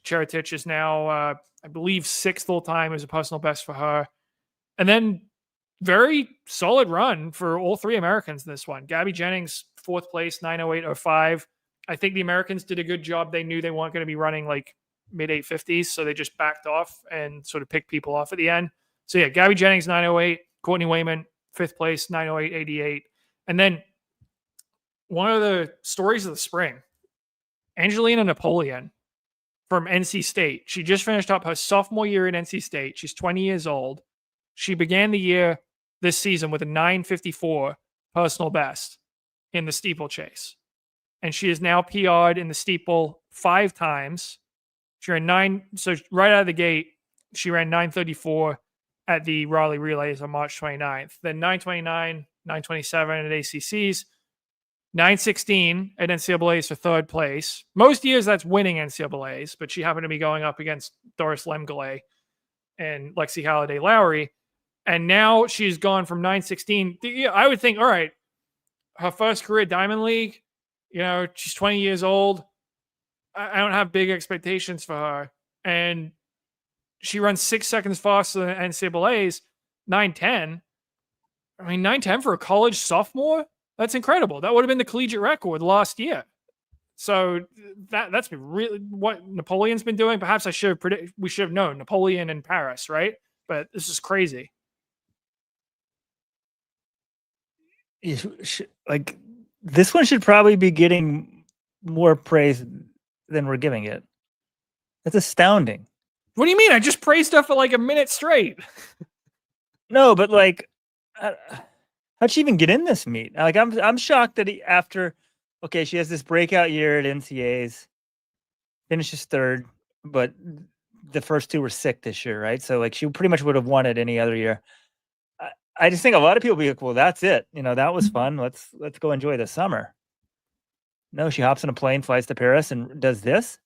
Cheretich is now, I believe, 6th all time as a personal best for her. And then very solid run for all three Americans in this one. Gabby Jennings, 4th place, 9:08.05. I think the Americans did a good job. They knew they weren't going to be running like mid 850s, so they just backed off and sort of picked people off at the end. So yeah, Gabby Jennings, 9:08. Courtney Wayman, 5th place, 9:08.88. And then one of the stories of the spring, Angelina Napoleon from NC State. She just finished up her sophomore year at NC State. She's 20 years old. She began the year this season with a 9:54 personal best in the steeplechase. And she is now PR'd in the steeple 5 times. She ran so right out of the gate, she ran 9:34 at the Raleigh Relays on March 29th. Then 9:29, 9:27 at ACCs, 9:16 at NCAAs for 3rd place. Most years that's winning NCAAs, but she happened to be going up against Doris Lemgale and Lexi Halliday Lowry. And now she's gone from 9:16. I would think, all right, her first career Diamond League, you know, she's 20 years old. I don't have big expectations for her. And she runs 6 seconds faster than NCAA's, 9:10. I mean, 9:10 for a college sophomore? That's incredible. That would have been the collegiate record last year. So that's been really what Napoleon's been doing. Perhaps we should have known Napoleon in Paris, right? But this is crazy. Like, this one should probably be getting more praise than we're giving it. That's astounding. What do you mean? I just praised her for like a minute straight. No, but like, how'd she even get in this meet? Like, I'm shocked that she has this breakout year at NCAs, finishes 3rd, but the first 2 were sick this year, right? So like, she pretty much would have won it any other year. I just think a lot of people be like, well, that's it. You know, that was fun. Let's go enjoy the summer. No, she hops on a plane, flies to Paris, and does this.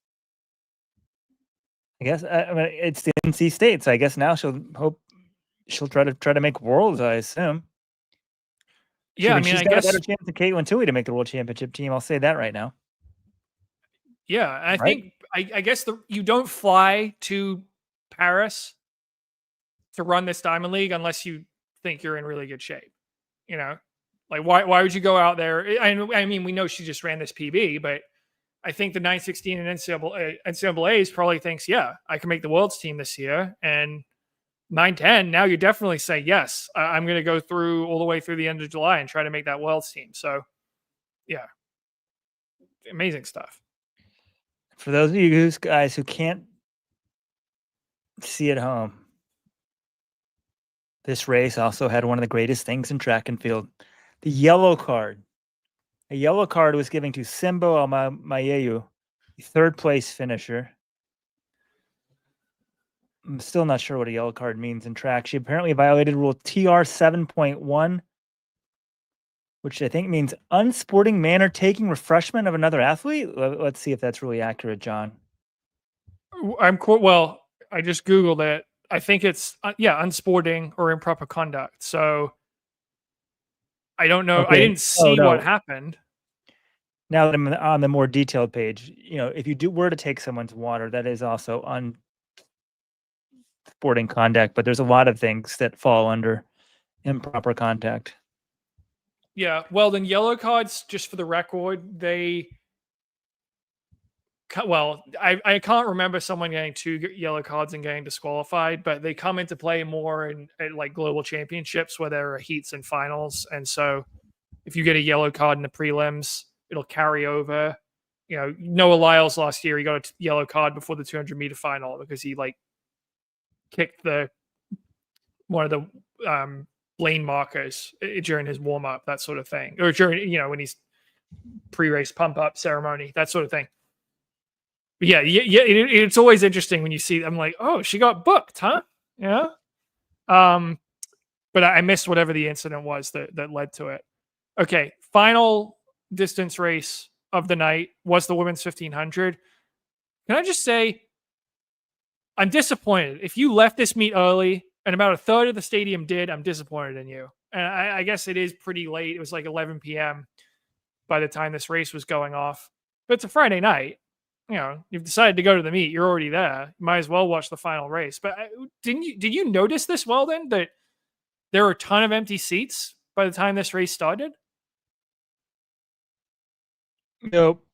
I guess I mean, it's the NC State, so I guess now she'll try to make worlds. I assume. Yeah, she's got a better chance than Caitlin Tui to make the world championship team. I'll say that right now. Yeah, I think I guess you don't fly to Paris to run this Diamond League unless you think you're in really good shape. You know, like why would you go out there? I mean, we know she just ran this PB, but I think the 9:16 and NCAAs probably thinks, yeah, I can make the world's team this year. And 9:10, now you definitely say, yes, I'm going to go through all the way through the end of July and try to make that world's team. So, yeah, amazing stuff. For those of you guys who can't see at home, this race also had one of the greatest things in track and field, the yellow card. A yellow card was given to Simbo Mayeyu, the 3rd place finisher. I'm still not sure what a yellow card means in track. She apparently violated rule TR 7.1, which I think means unsporting manner taking refreshment of another athlete. Let's see if that's really accurate, John. Well, I just Googled it. I think it's unsporting or improper conduct. So I don't know. I Okay. didn't see no. what happened. Now that I'm on the more detailed page, if you were to take someone's water, that is also unsporting conduct, but there's a lot of things that fall under improper contact. Yeah. Well, then yellow cards, just for the record, I can't remember someone getting 2 yellow cards and getting disqualified, but they come into play more at like global championships where there are heats and finals. And so if you get a yellow card in the prelims, it'll carry over. Noah Lyles last year, he got a yellow card before the 200-meter final because he like kicked one of the lane markers during his warm up, that sort of thing, or during when he's pre-race pump up ceremony, that sort of thing. But it's always interesting when you see. I'm like, oh, she got booked, huh? Yeah. But I missed whatever the incident was that led to it. Okay, final distance race of the night was the women's 1500. Can I just say, I'm disappointed. If you left this meet early, and about a third of the stadium did, I'm disappointed in you. And I guess it is pretty late. It was like 11 p.m. by the time this race was going off. But it's a Friday night. You've decided to go to the meet. You're already there. You might as well watch the final race. But did you notice this, Weldon, that there were a ton of empty seats by the time this race started? Nope.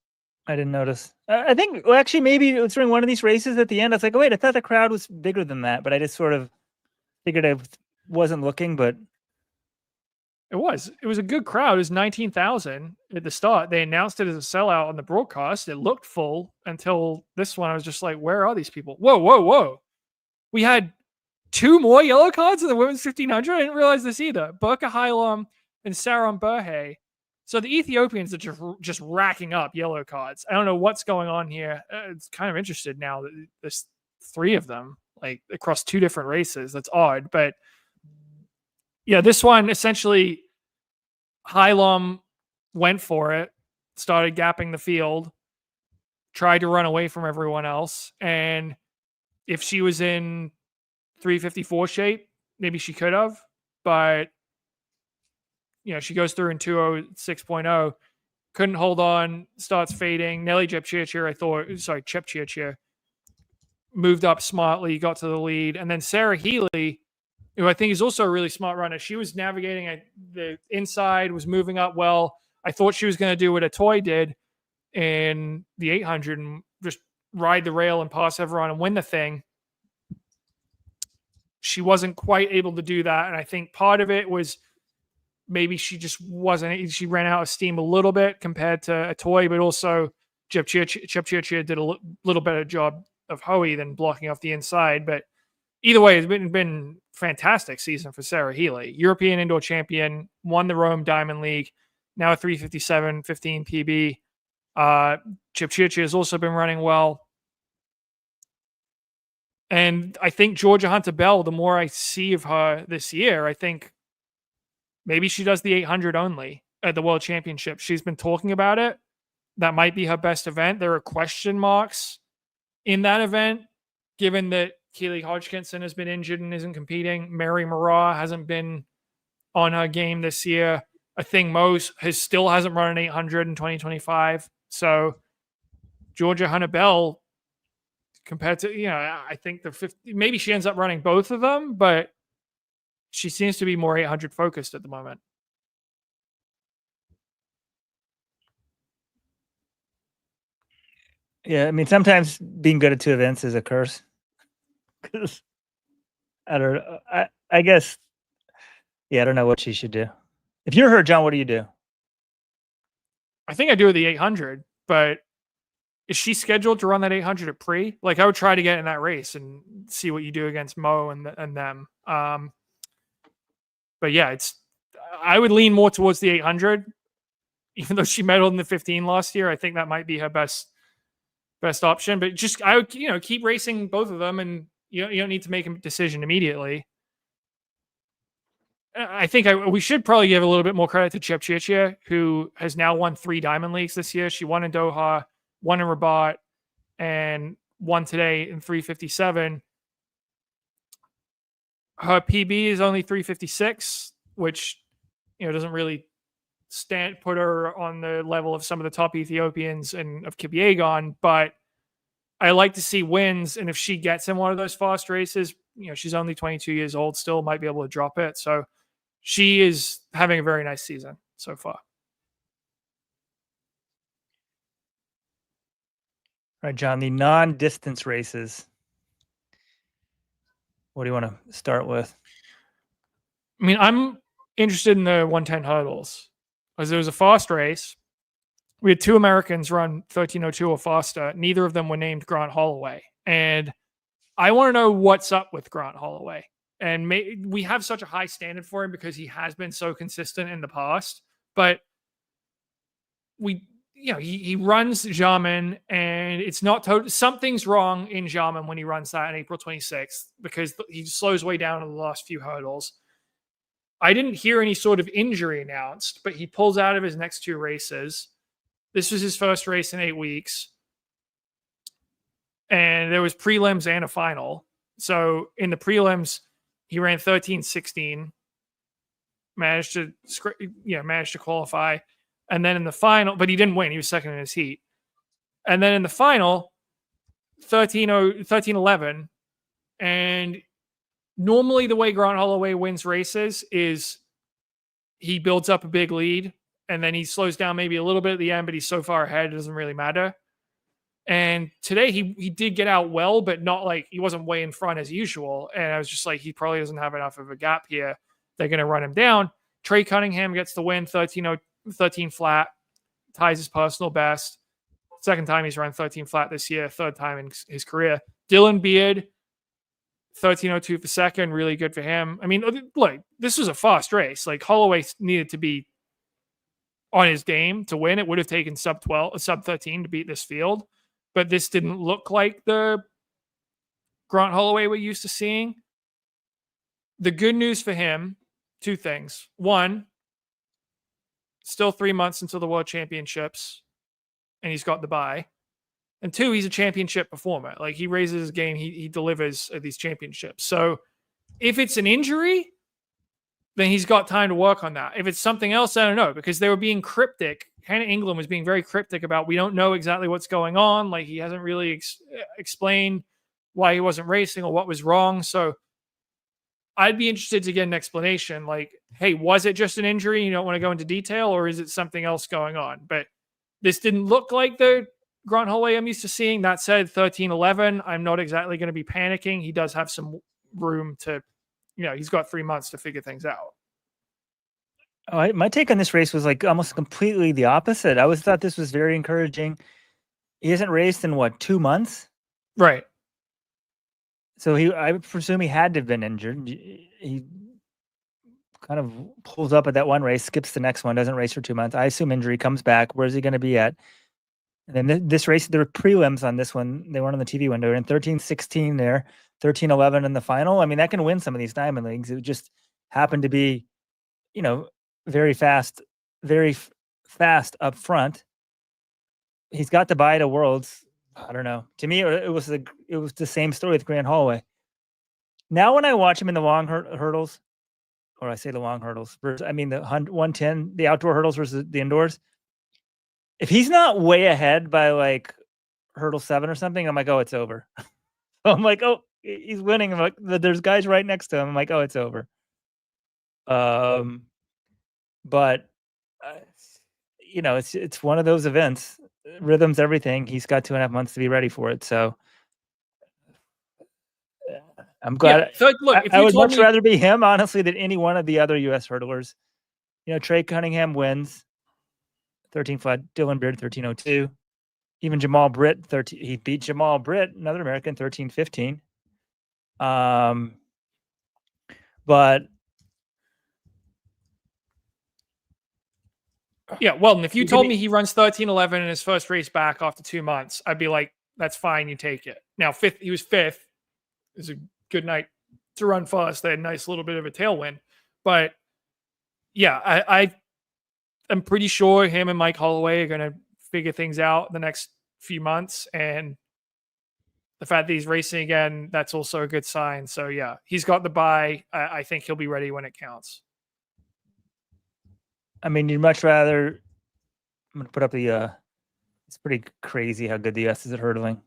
I didn't notice. I think, actually, maybe it was during one of these races at the end. I was like, oh, wait, I thought the crowd was bigger than that. But I just sort of figured I wasn't looking, but it was a good crowd. It was 19,000 at the start. They announced it as a sellout on the broadcast. It looked full until this one. I was just like, where are these people? Whoa. We had 2 more yellow cards in the women's 1500. I didn't realize this either. Burka Hailom and Saron Burhe. So the Ethiopians are just racking up yellow cards. I don't know what's going on here. It's kind of interested now that there's 3 of them, like across 2 different races. That's odd, but yeah, this one essentially, Hailom went for it, started gapping the field, tried to run away from everyone else. And if she was in 354 shape, maybe she could have. But, she goes through in 206.0, couldn't hold on, starts fading. Nelly Chepchirchir moved up smartly, got to the lead. And then Sarah Healy, who I think is also a really smart runner. She was navigating the inside, was moving up well. I thought she was going to do what a toy did in the 800 and just ride the rail and pass everyone and win the thing. She wasn't quite able to do that. And I think part of it was maybe she just wasn't, she ran out of steam a little bit compared to a toy, but also Chepchirchir did a little better job of Hoey than blocking off the inside. But either way, it's been fantastic season for Sarah Healy. European indoor champion, won the Rome Diamond League, now a 357, 15 PB. Chepchirchir has also been running well. And I think Georgia Hunter Bell, the more I see of her this year, I think maybe she does the 800 only at the World Championship. She's been talking about it. That might be her best event. There are question marks in that event, given that Keely Hodgkinson has been injured and isn't competing. Mary Murrah hasn't been on her game this year. I think Mose still hasn't run an 800 in 2025. So Georgia Hunter Bell, compared to, I think the 50, maybe she ends up running both of them, but she seems to be more 800 focused at the moment. Yeah, I mean, sometimes being good at 2 events is a curse. Because I don't know. I guess, I don't know what she should do. If you're her, John, what do you do? I think I do the 800, but is she scheduled to run that 800 at pre? Like, I would try to get in that race and see what you do against Mo and them. But yeah, I would lean more towards the 800, even though she medaled in the 15 last year. I think that might be her best option. But just, I would, keep racing both of them, and you don't need to make a decision immediately. I think we should probably give a little bit more credit to Chepchirchir, who has now won 3 Diamond Leagues this year. She won in Doha, won in Rabat, and won today in 357. Her PB is only 356, which doesn't really put her on the level of some of the top Ethiopians and of Kipyegon, but I like to see wins. And if she gets in one of those fast races, she's only 22 years old, still might be able to drop it. So she is having a very nice season so far. All right, John, the non-distance races. What do you want to start with? I mean, I'm interested in the 110 hurdles because there was a fast race. We had two Americans run 13:02 or faster. Neither of them were named Grant Holloway. And I want to know what's up with Grant Holloway. And we have such a high standard for him because he has been so consistent in the past. But he runs Jarman, and it's not something's wrong in Jarman when he runs that on April 26th because he slows way down in the last few hurdles. I didn't hear any sort of injury announced, but he pulls out of his next two races. This was his first race in 8 weeks. And there was prelims and a final. So in the prelims, he ran 13:16, managed to qualify. And then in the final, but he didn't win. He was second in his heat. And then in the final, 13:11. And normally the way Grant Holloway wins races is he builds up a big lead and then he slows down maybe a little bit at the end, but he's so far ahead, it doesn't really matter. And today he did get out well, but not like he wasn't way in front as usual. And I was just like, he probably doesn't have enough of a gap here. They're going to run him down. Trey Cunningham gets the win, 13 flat, ties his personal best. Second time he's run 13 flat this year, third time in his career. Dylan Beard, 13:02 for second, really good for him. I mean, look, this was a fast race. Like Holloway needed to be on his game to win. It would have taken sub 13 to beat this field, but this didn't look like the Grant Holloway we're used to seeing. The good news for him, two things. One, still 3 months until the World Championships, and he's got the bye. And two, he's a championship performer. Like he raises his game, he delivers at these championships. So if it's an injury, then he's got time to work on that. If it's something else, I don't know, because they were being cryptic. Hannah England was being very cryptic about we don't know exactly what's going on. Like he hasn't really explained why he wasn't racing or what was wrong. So I'd be interested to get an explanation. Like, hey, was it just an injury? You don't want to go into detail, or is it something else going on? But this didn't look like the Grant Holloway I'm used to seeing. That said, 13:11, I'm not exactly going to be panicking. He does have some room to, he's got 3 months to figure things out. My take on this race was like almost completely the opposite. I always thought this was very encouraging. He hasn't raced in 2 months? Right. So I presume he had to have been injured. He kind of pulls up at that one race, skips the next one, doesn't race for 2 months. I assume injury, comes back. Where's he going to be at? And then this race, there were prelims on this one. They weren't on the TV window. And 13:16 there, 13:11 in the final. I mean, that can win some of these diamond leagues. It just happened to be, very fast up front. He's got to buy to Worlds. I don't know. To me, it was the same story with Grant Holloway. Now, when I watch him in the long hurdles, or I say the long hurdles, I mean the 110, the outdoor hurdles versus the indoors. If he's not way ahead by like hurdle 7 or something, I'm like, oh, it's over. I'm like, oh, he's winning. I'm like, there's guys right next to him. I'm like, oh, it's over. But it's one of those events. Rhythm's everything. He's got 2.5 months to be ready for it. So I'm glad. Yeah, so look, I would much rather be him, honestly, than any one of the other U.S. hurdlers. Trey Cunningham wins 13 flat. Dylan Beard 13:02. Even Jamal Britt 13. He beat Jamal Britt, another American, 13:15. But yeah, well, and if you told me he runs 13:11 in his first race back after 2 months, I'd be like, that's fine, you take it. Now, he was fifth. It was a good night to run fast. They had a nice little bit of a tailwind. But yeah, I'm pretty sure him and Mike Holloway are going to figure things out the next few months. And the fact that he's racing again, that's also a good sign. So yeah, he's got the bye. I think he'll be ready when it counts. I mean, you'd much rather. I'm gonna put up the. It's pretty crazy how good the US is at hurdling.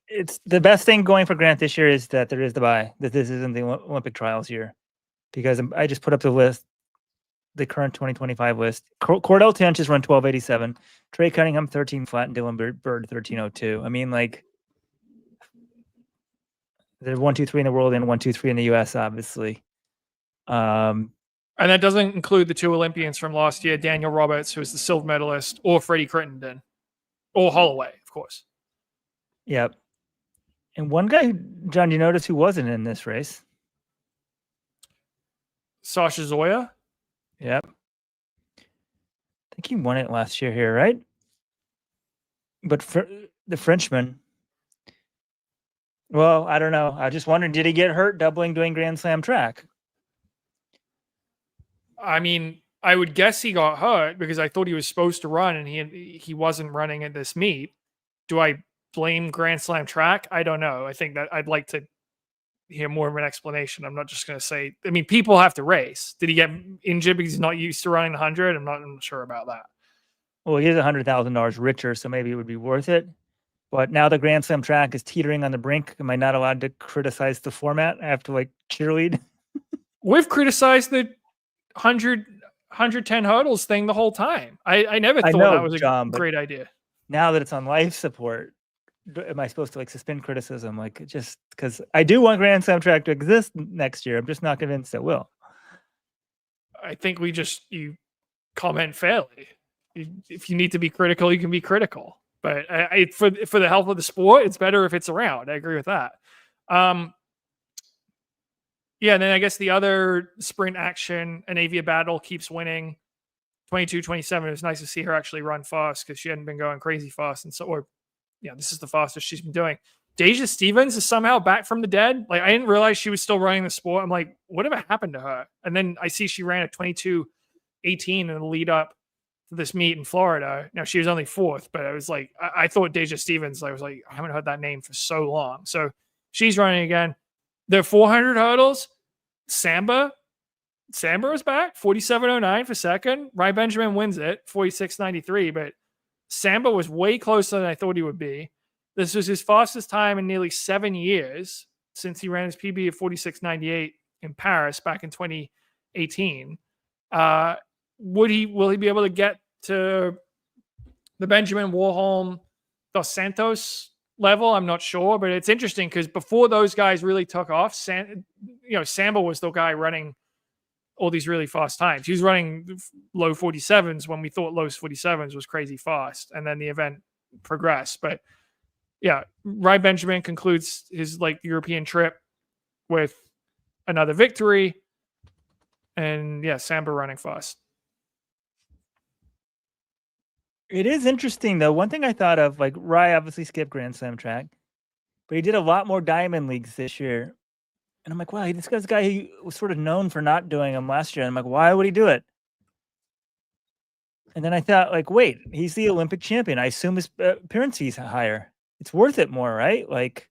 It's the best thing going for Grant this year is that there is the bye. That this isn't the Olympic trials year, because I just put up the list, the current 2025 list. Cordell Tench has run 1287, Trey Cunningham 13 flat, and Dylan Bird 1302. I mean, like, they're 1, 2, 3 in the world and 1, 2, 3 in the US, obviously. And that doesn't include the 2 Olympians from last year, Daniel Roberts, who was the silver medalist, or Freddie Crittenden, or Holloway, of course. Yep. And one guy, John, you notice who wasn't in this race? Sasha Zoya. Yep. I think he won it last year here, right? But for the Frenchman, well, I don't know. I just wondered, did he get hurt doing Grand Slam track? I mean, I would guess he got hurt because I thought he was supposed to run and he wasn't running at this meet. Do I blame Grand Slam track? I don't know. I think that I'd like to hear more of an explanation. I'm not just going to say, I mean, people have to race. Did he get injured because he's not used to running the 100? I'm not sure about that. Well, he is $100,000 richer, so maybe it would be worth it. But now the Grand Slam track is teetering on the brink. Am I not allowed to criticize the format? I have to like cheerlead. We've criticized the 110 hurdles thing the whole time. I never thought that was a great idea. Now that it's on life support, am I supposed to like suspend criticism? Like, just because I do want Grand Slam track to exist next year, I'm just not convinced it will. I think you comment fairly. If you need to be critical, you can be critical. But for the health of the sport, it's better if it's around. I agree with that. Yeah, and then I guess the other sprint action, Anavia Battle keeps winning. 22-27. It was nice to see her actually run fast because she hadn't been going crazy fast. And so, this is the fastest she's been doing. Deja Stevens is somehow back from the dead. Like, I didn't realize she was still running the sport. I'm like, whatever happened to her? And then I see she ran a 22-18 in the lead up to this meet in Florida. Now, she was only 4th, but I was like, I thought Deja Stevens, I was like, I haven't heard that name for so long. So she's running again. The 400 hurdles, Samba is back, 47.09 for second. Rai Benjamin wins it, 46.93, but Samba was way closer than I thought he would be. This was his fastest time in nearly 7 years since he ran his PB of 46.98 in Paris back in 2018. Will he be able to get to the Benjamin, Warholm, Dos Santos level? I'm not sure, but it's interesting because before those guys really took off, Samba was the guy running all these really fast times. He was running low 47s when we thought low 47s was crazy fast, and then the event progressed. But yeah, Rai Benjamin concludes his European trip with another victory, and yeah, Samba running fast. It is interesting though. One thing I thought of, like, Rai obviously skipped Grand Slam track, but he did a lot more Diamond Leagues this year. And I'm like, wow, this guy's a guy who was sort of known for not doing them last year. And I'm like, why would he do it? And then I thought, like, wait, he's the Olympic champion. I assume his appearance fee's higher. It's worth it more, right? Like,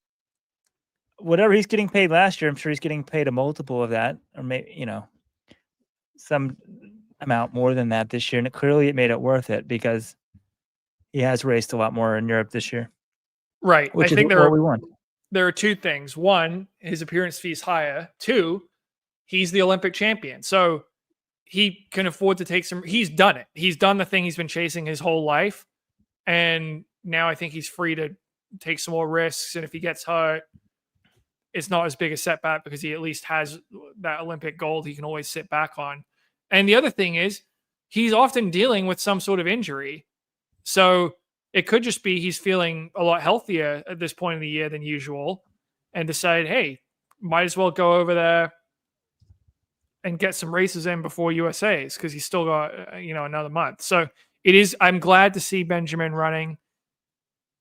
whatever he's getting paid last year, I'm sure he's getting paid a multiple of that, or maybe, some amount more than that this year. And clearly it made it worth it because he has raced a lot more in Europe this year. Right. Which I think what we want. There are 2 things. 1, his appearance fee is higher. 2, he's the Olympic champion. So he can afford to take he's done it. He's done the thing he's been chasing his whole life. And now I think he's free to take some more risks. And if he gets hurt, it's not as big a setback because he at least has that Olympic gold he can always sit back on. And the other thing is he's often dealing with some sort of injury. So it could just be he's feeling a lot healthier at this point in the year than usual and decide, hey, might as well go over there and get some races in before USA's because he's still got, another month. So I'm glad to see Benjamin running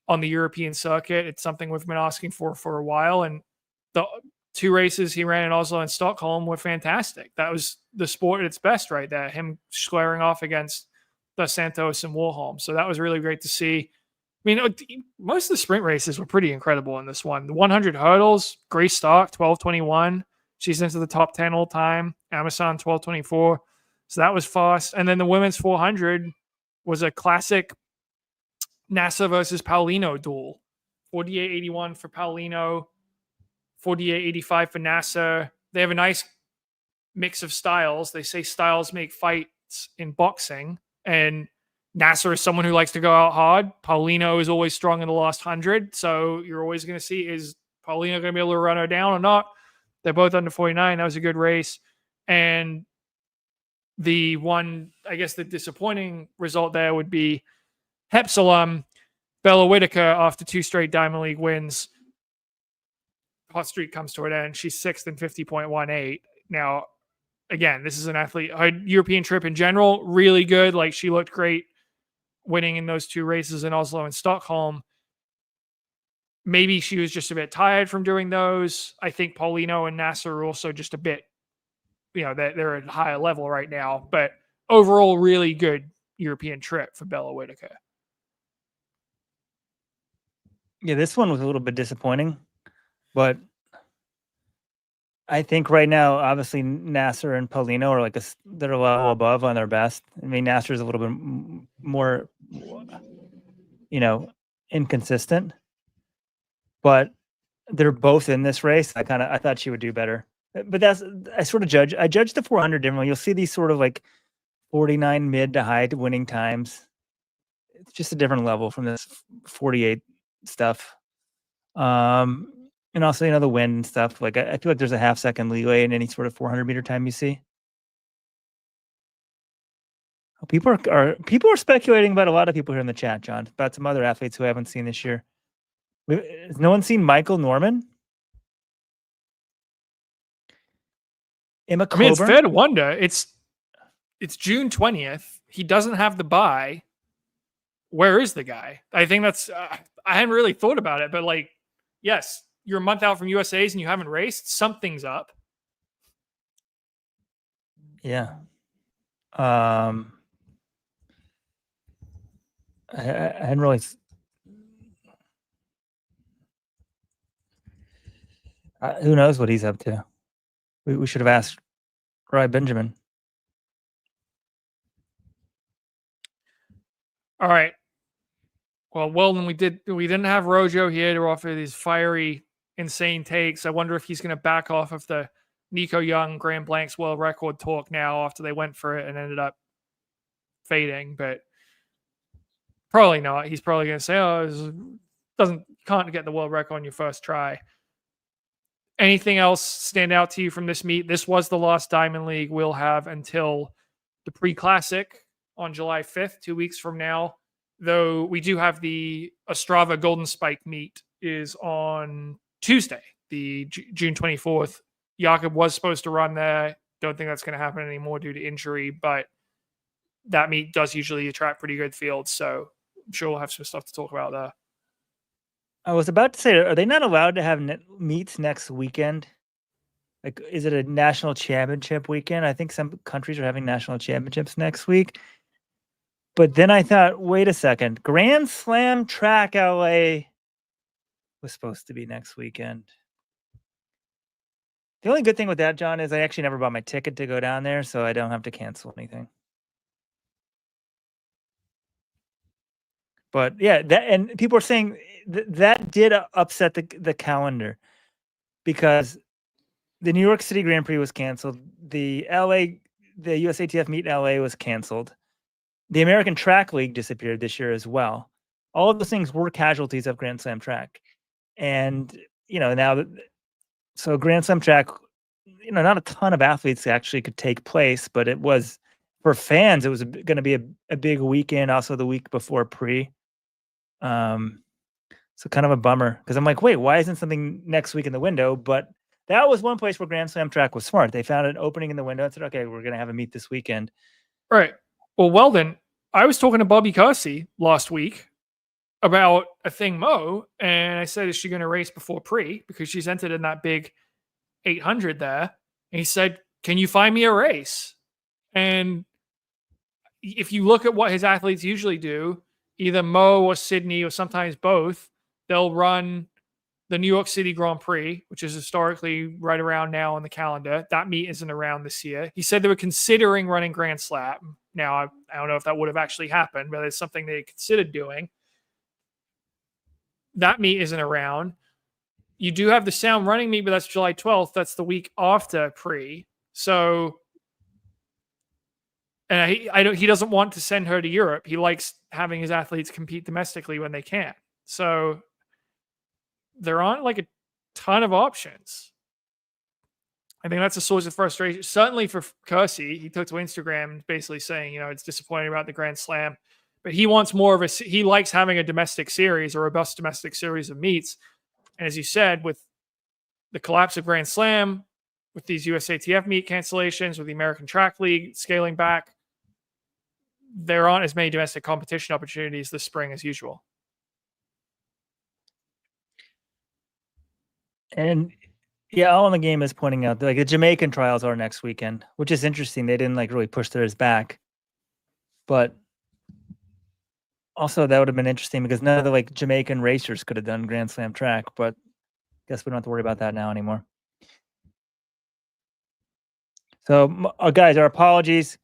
on the European circuit. It's something we've been asking for a while. And the 2 races he ran in Oslo and Stockholm were fantastic. That was the sport at its best right there, him squaring off against Dos Santos and Warholm. So that was really great to see. mean, most of the sprint races were pretty incredible in this one. The 100 hurdles, Grace Stark, 12:21. She's into the top 10 all time. Amazon, 12:24. So that was fast. And then the women's 400 was a classic NASA versus Paulino duel. 48.81 for Paulino, 48.85 for NASA. They have a nice mix of styles. They say styles make fights in boxing. And NASA is someone who likes to go out hard. Paulino is always strong in the last 100. So you're always going to see, is Paulino going to be able to run her down or not? They're both under 49. That was a good race. And the one, I guess the disappointing result there would be Hepsalum, Bella Whitaker, after 2 straight Diamond League wins. Hot streak comes to an end. She's 6th in 50.18. Now, again, this is an athlete. Her European trip in general, really good. Like, she looked great winning in those 2 races in Oslo and Stockholm. Maybe she was just a bit tired from doing those. I think Paulino and NASA are also just a bit, they're at a higher level right now. But overall, really good European trip for Bella Whitaker. Yeah, this one was a little bit disappointing, but I think right now, obviously, Nasser and Paulino are they're a level above on their best. I mean, Nasser is a little bit more, inconsistent, but they're both in this race. I thought she would do better, but I judge the 400 differently. You'll see these sort of 49 mid to high winning times. It's just a different level from this 48 stuff. And also, the wind and stuff. I feel like there's a half-second leeway in any sort of 400-meter time you see. People are speculating about a lot of people here in the chat, John, about some other athletes who I haven't seen this year. Has no one seen Michael Norman? Emma Coburn? I mean, it's fair to wonder. It's June 20th. He doesn't have the bye. Where is the guy? I think that's I hadn't really thought about it, but yes, you're a month out from USA's and you haven't raced. Something's up. Yeah. I hadn't really. Who knows what he's up to? We should have asked Roy Benjamin. All right. Well, then we didn't have Rojo here to offer these fiery, insane takes. I wonder if he's going to back off of the Nico Young Grand Blanks world record talk now after they went for it and ended up fading, but probably not. He's probably going to say, can't get the world record on your first try. Anything else stand out to you from this meet? This was the last Diamond League we'll have until the pre-classic on July 5th, 2 weeks from now. Though we do have the Ostrava Golden Spike meet is on Tuesday, the June 24th. Jakob was supposed to run there. Don't think that's going to happen anymore due to injury, but that meet does usually attract pretty good fields. So I'm sure we'll have some stuff to talk about there. I was about to say, are they not allowed to have meets next weekend? Is it a national championship weekend? I think some countries are having national championships next week. But then I thought, wait a second. Grand Slam Track LA was supposed to be next weekend. The only good thing with that, John, is I actually never bought my ticket to go down there, so I don't have to cancel anything. But yeah, and people are saying that did upset the calendar because the New York City Grand Prix was canceled. The USATF meet in LA was canceled. The American Track League disappeared this year as well. All of those things were casualties of Grand Slam Track. And, so Grand Slam Track, not a ton of athletes actually could take place, but it was, for fans, it was going to be a big weekend, also the week before pre. So kind of a bummer because I'm like, wait, why isn't something next week in the window? But that was one place where Grand Slam Track was smart. They found an opening in the window and said, okay, we're going to have a meet this weekend. Right. Well, then, I was talking to Bobby Kersey last week about a thing Mo, and I said, is she going to race before pre? Because she's entered in that big 800 there. And he said, can you find me a race? And if you look at what his athletes usually do, either Mo or Sydney or sometimes both, they'll run the New York City Grand Prix, which is historically right around now on the calendar. That meet isn't around this year. He said they were considering running Grand Slam. Now, I don't know if that would have actually happened, but it's something they considered doing. That meet isn't around. You do have the Sound running meet, but that's July 12th. That's the week after Pre. So, and he doesn't want to send her to Europe. He likes having his athletes compete domestically when they can. So there aren't like a ton of options. I think that's a source of frustration. Certainly for Kersey, he took to Instagram basically saying, it's disappointing about the Grand Slam, but he wants more of he likes having a domestic series, a robust domestic series of meets. And as you said, with the collapse of Grand Slam, with these USATF meet cancellations, with the American Track League scaling back, there aren't as many domestic competition opportunities this spring as usual. And yeah, all in the game is pointing out the Jamaican trials are next weekend, which is interesting. They didn't really push theirs back, but also that would have been interesting because none of the Jamaican racers could have done Grand Slam track. But guess we don't have to worry about that now anymore. So, guys, our apologies.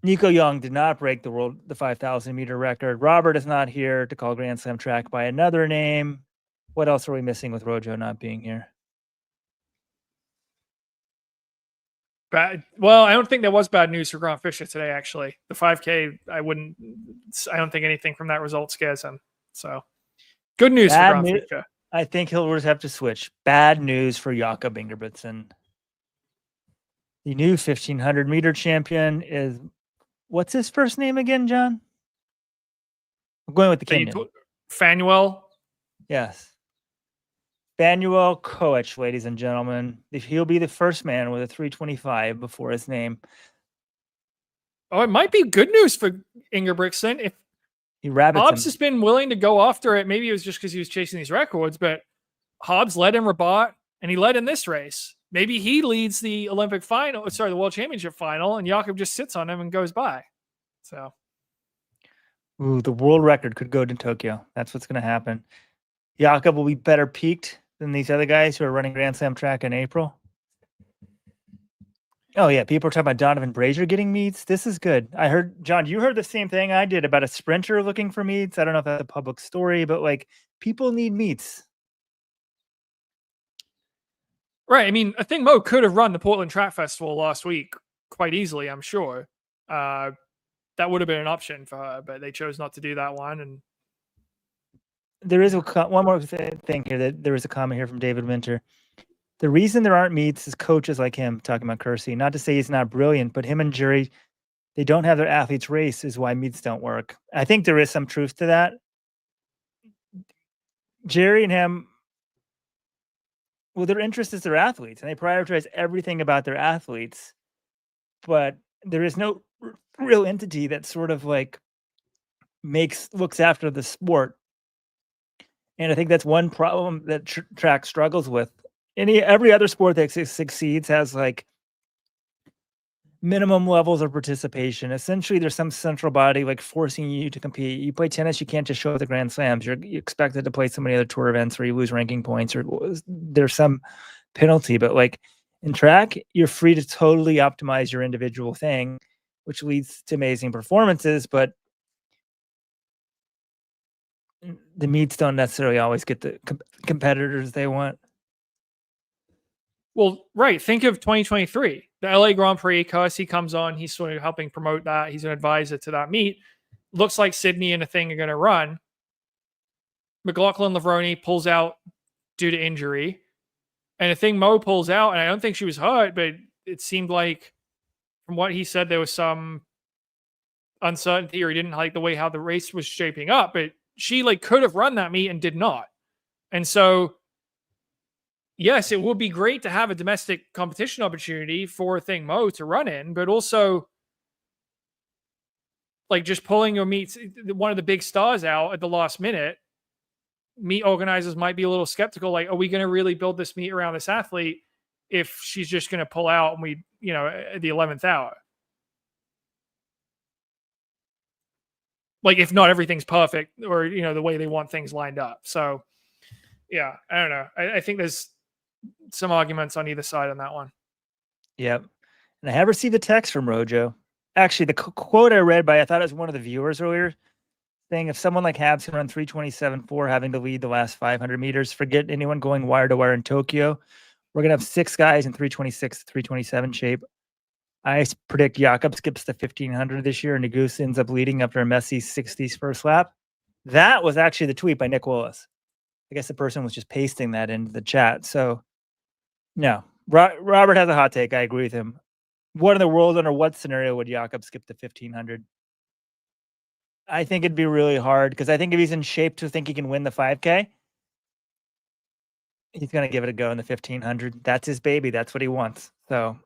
Nico Young did not break the 5,000 meter record. Robert is not here to call Grand Slam track by another name. What else are we missing with Rojo not being here? Well, I don't think there was bad news for Grant Fisher today, actually. The 5K, I don't think anything from that result scares him. So, good news for Grant Fisher. I think he'll just have to switch. Bad news for Jakob Ingebrigtsen. The new 1,500 meter champion is, what's his first name again, John? I'm going with the Kenyan. Phanuel? Yes. Phanuel Koech, ladies and gentlemen. He'll be the first man with a 325 before his name. Oh, it might be good news for Ingebrigtsen. If Habz has been willing to go after it, maybe it was just because he was chasing these records, but Habz led in Rabat, and he led in this race. Maybe he leads the Olympic final, the World Championship final, and Jakob just sits on him and goes by. So, the world record could go to Tokyo. That's what's going to happen. Jakob will be better peaked than these other guys who are running Grand Slam track in April. Oh, yeah. People are talking about Donovan Brazier getting meets. This is good. I heard, John, you heard the same thing I did about a sprinter looking for meets. I don't know if that's a public story, but people need meets. Right. I mean, I think Mo could have run the Portland Track Festival last week quite easily, I'm sure. That would have been an option for her, but they chose not to do that one. And there is one more thing here. That there was a comment here from David Winter. The reason there aren't meets is coaches like him, talking about Kersey. Not to say he's not brilliant, but him and Jerry, they don't have their athletes race is why meets don't work. I think there is some truth to that. Jerry and him, well, their interest is their athletes, and they prioritize everything about their athletes. But there is no real entity that sort of looks after the sport. And I think that's one problem that track struggles with. Every other sport that succeeds has minimum levels of participation. Essentially, there's some central body forcing you to compete. You play tennis, you can't just show up at the Grand Slams. You're expected to play so many other tour events where you lose ranking points, or there's some penalty. But in track, you're free to totally optimize your individual thing, which leads to amazing performances. But the meets don't necessarily always get the competitors they want. Well, right. Think of 2023, the LA Grand Prix. Kersey comes on. He's sort of helping promote that. He's an advisor to that meet. Looks like Sydney and Athing are going to run. McLaughlin Lavroni pulls out due to injury. And Athing Mo pulls out. And I don't think she was hurt, but it seemed like from what he said, there was some uncertainty, or he didn't like the way how the race was shaping up. But she could have run that meet and did not. And so, yes, it would be great to have a domestic competition opportunity for Athing Mo to run in, but also just pulling your meets, one of the big stars out at the last minute, meet organizers might be a little skeptical. Are we going to really build this meet around this athlete if she's just going to pull out and at the 11th hour? Like if not everything's perfect or, you know, the way they want things lined up. So yeah, I don't know. I think there's some arguments on either side on that one. Yep. And I have received a text from Rojo. Actually, the quote I read I thought it was one of the viewers earlier, saying if someone like Habz can run 3:27.4, having to lead the last 500 meters, forget anyone going wire to wire in Tokyo. We're going to have 6 guys in 3:26 to 3:27 shape. I predict Jakob skips the 1500 this year and Negus ends up leading after a messy 60s first lap. That was actually the tweet by Nick Willis. I guess the person was just pasting that into the chat. So, no. Robert has a hot take. I agree with him. What in the world, under what scenario would Jakob skip the 1500? I think it'd be really hard because I think if he's in shape to think he can win the 5K, he's going to give it a go in the 1500. That's his baby. That's what he wants. So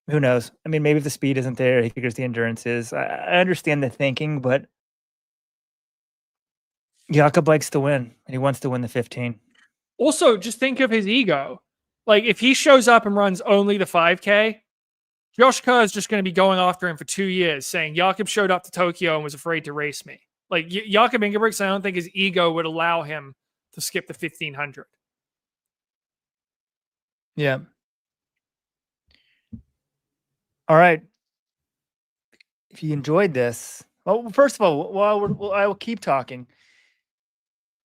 who knows? I mean, maybe if the speed isn't there, he figures the endurance is. I understand the thinking, but Jakob likes to win and he wants to win the 15. Also, just think of his ego. Like if he shows up and runs only the 5K, Josh Kerr is just going to be going after him for 2 years saying Jakob showed up to Tokyo and was afraid to race me. Like Jakob Ingebrigtsen, I don't think his ego would allow him to skip the 1500. Yeah. All right. If you enjoyed this, well, first of all, I will keep talking.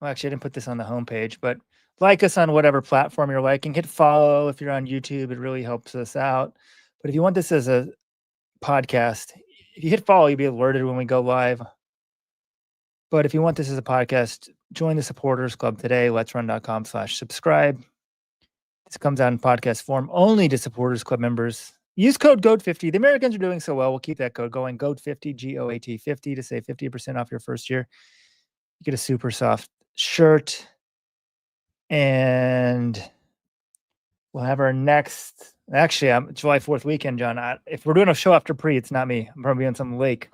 Well, actually, I didn't put this on the homepage, but like us on whatever platform you're liking. Hit follow if you're on YouTube. It really helps us out. But if you want this as a podcast, if you hit follow, you'll be alerted when we go live. But if you want this as a podcast, join the supporters club today. Let'sRun.com/subscribe. This comes out in podcast form only to supporters club members. Use code GOAT50. The Americans are doing so well. We'll keep that code going. GOAT50, GOAT 50 to save 50% off your first year. You get a super soft shirt. And we'll have our next, actually, July 4th weekend, John. If we're doing a show after pre, it's not me. I'm probably on some lake.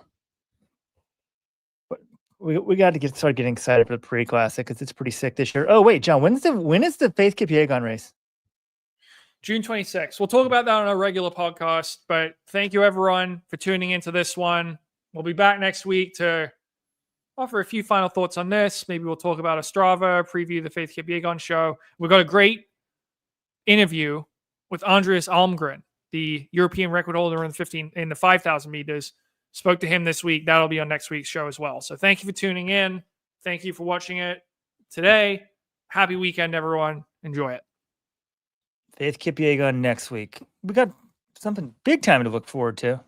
But we got to start getting excited for the pre classic because it's pretty sick this year. Oh wait, John, when is the Faith Kipyegon race? June 26th. We'll talk about that on our regular podcast. But thank you everyone for tuning into this one. We'll be back next week to offer a few final thoughts on this. Maybe we'll talk about Ostrava, preview the Faith Kipyegon show. We've got a great interview with Andreas Almgren, the European record holder in the 5,000 meters. Spoke to him this week. That'll be on next week's show as well. So thank you for tuning in. Thank you for watching it today. Happy weekend, everyone. Enjoy it. Faith Kipyegon next week. We got something big time to look forward to.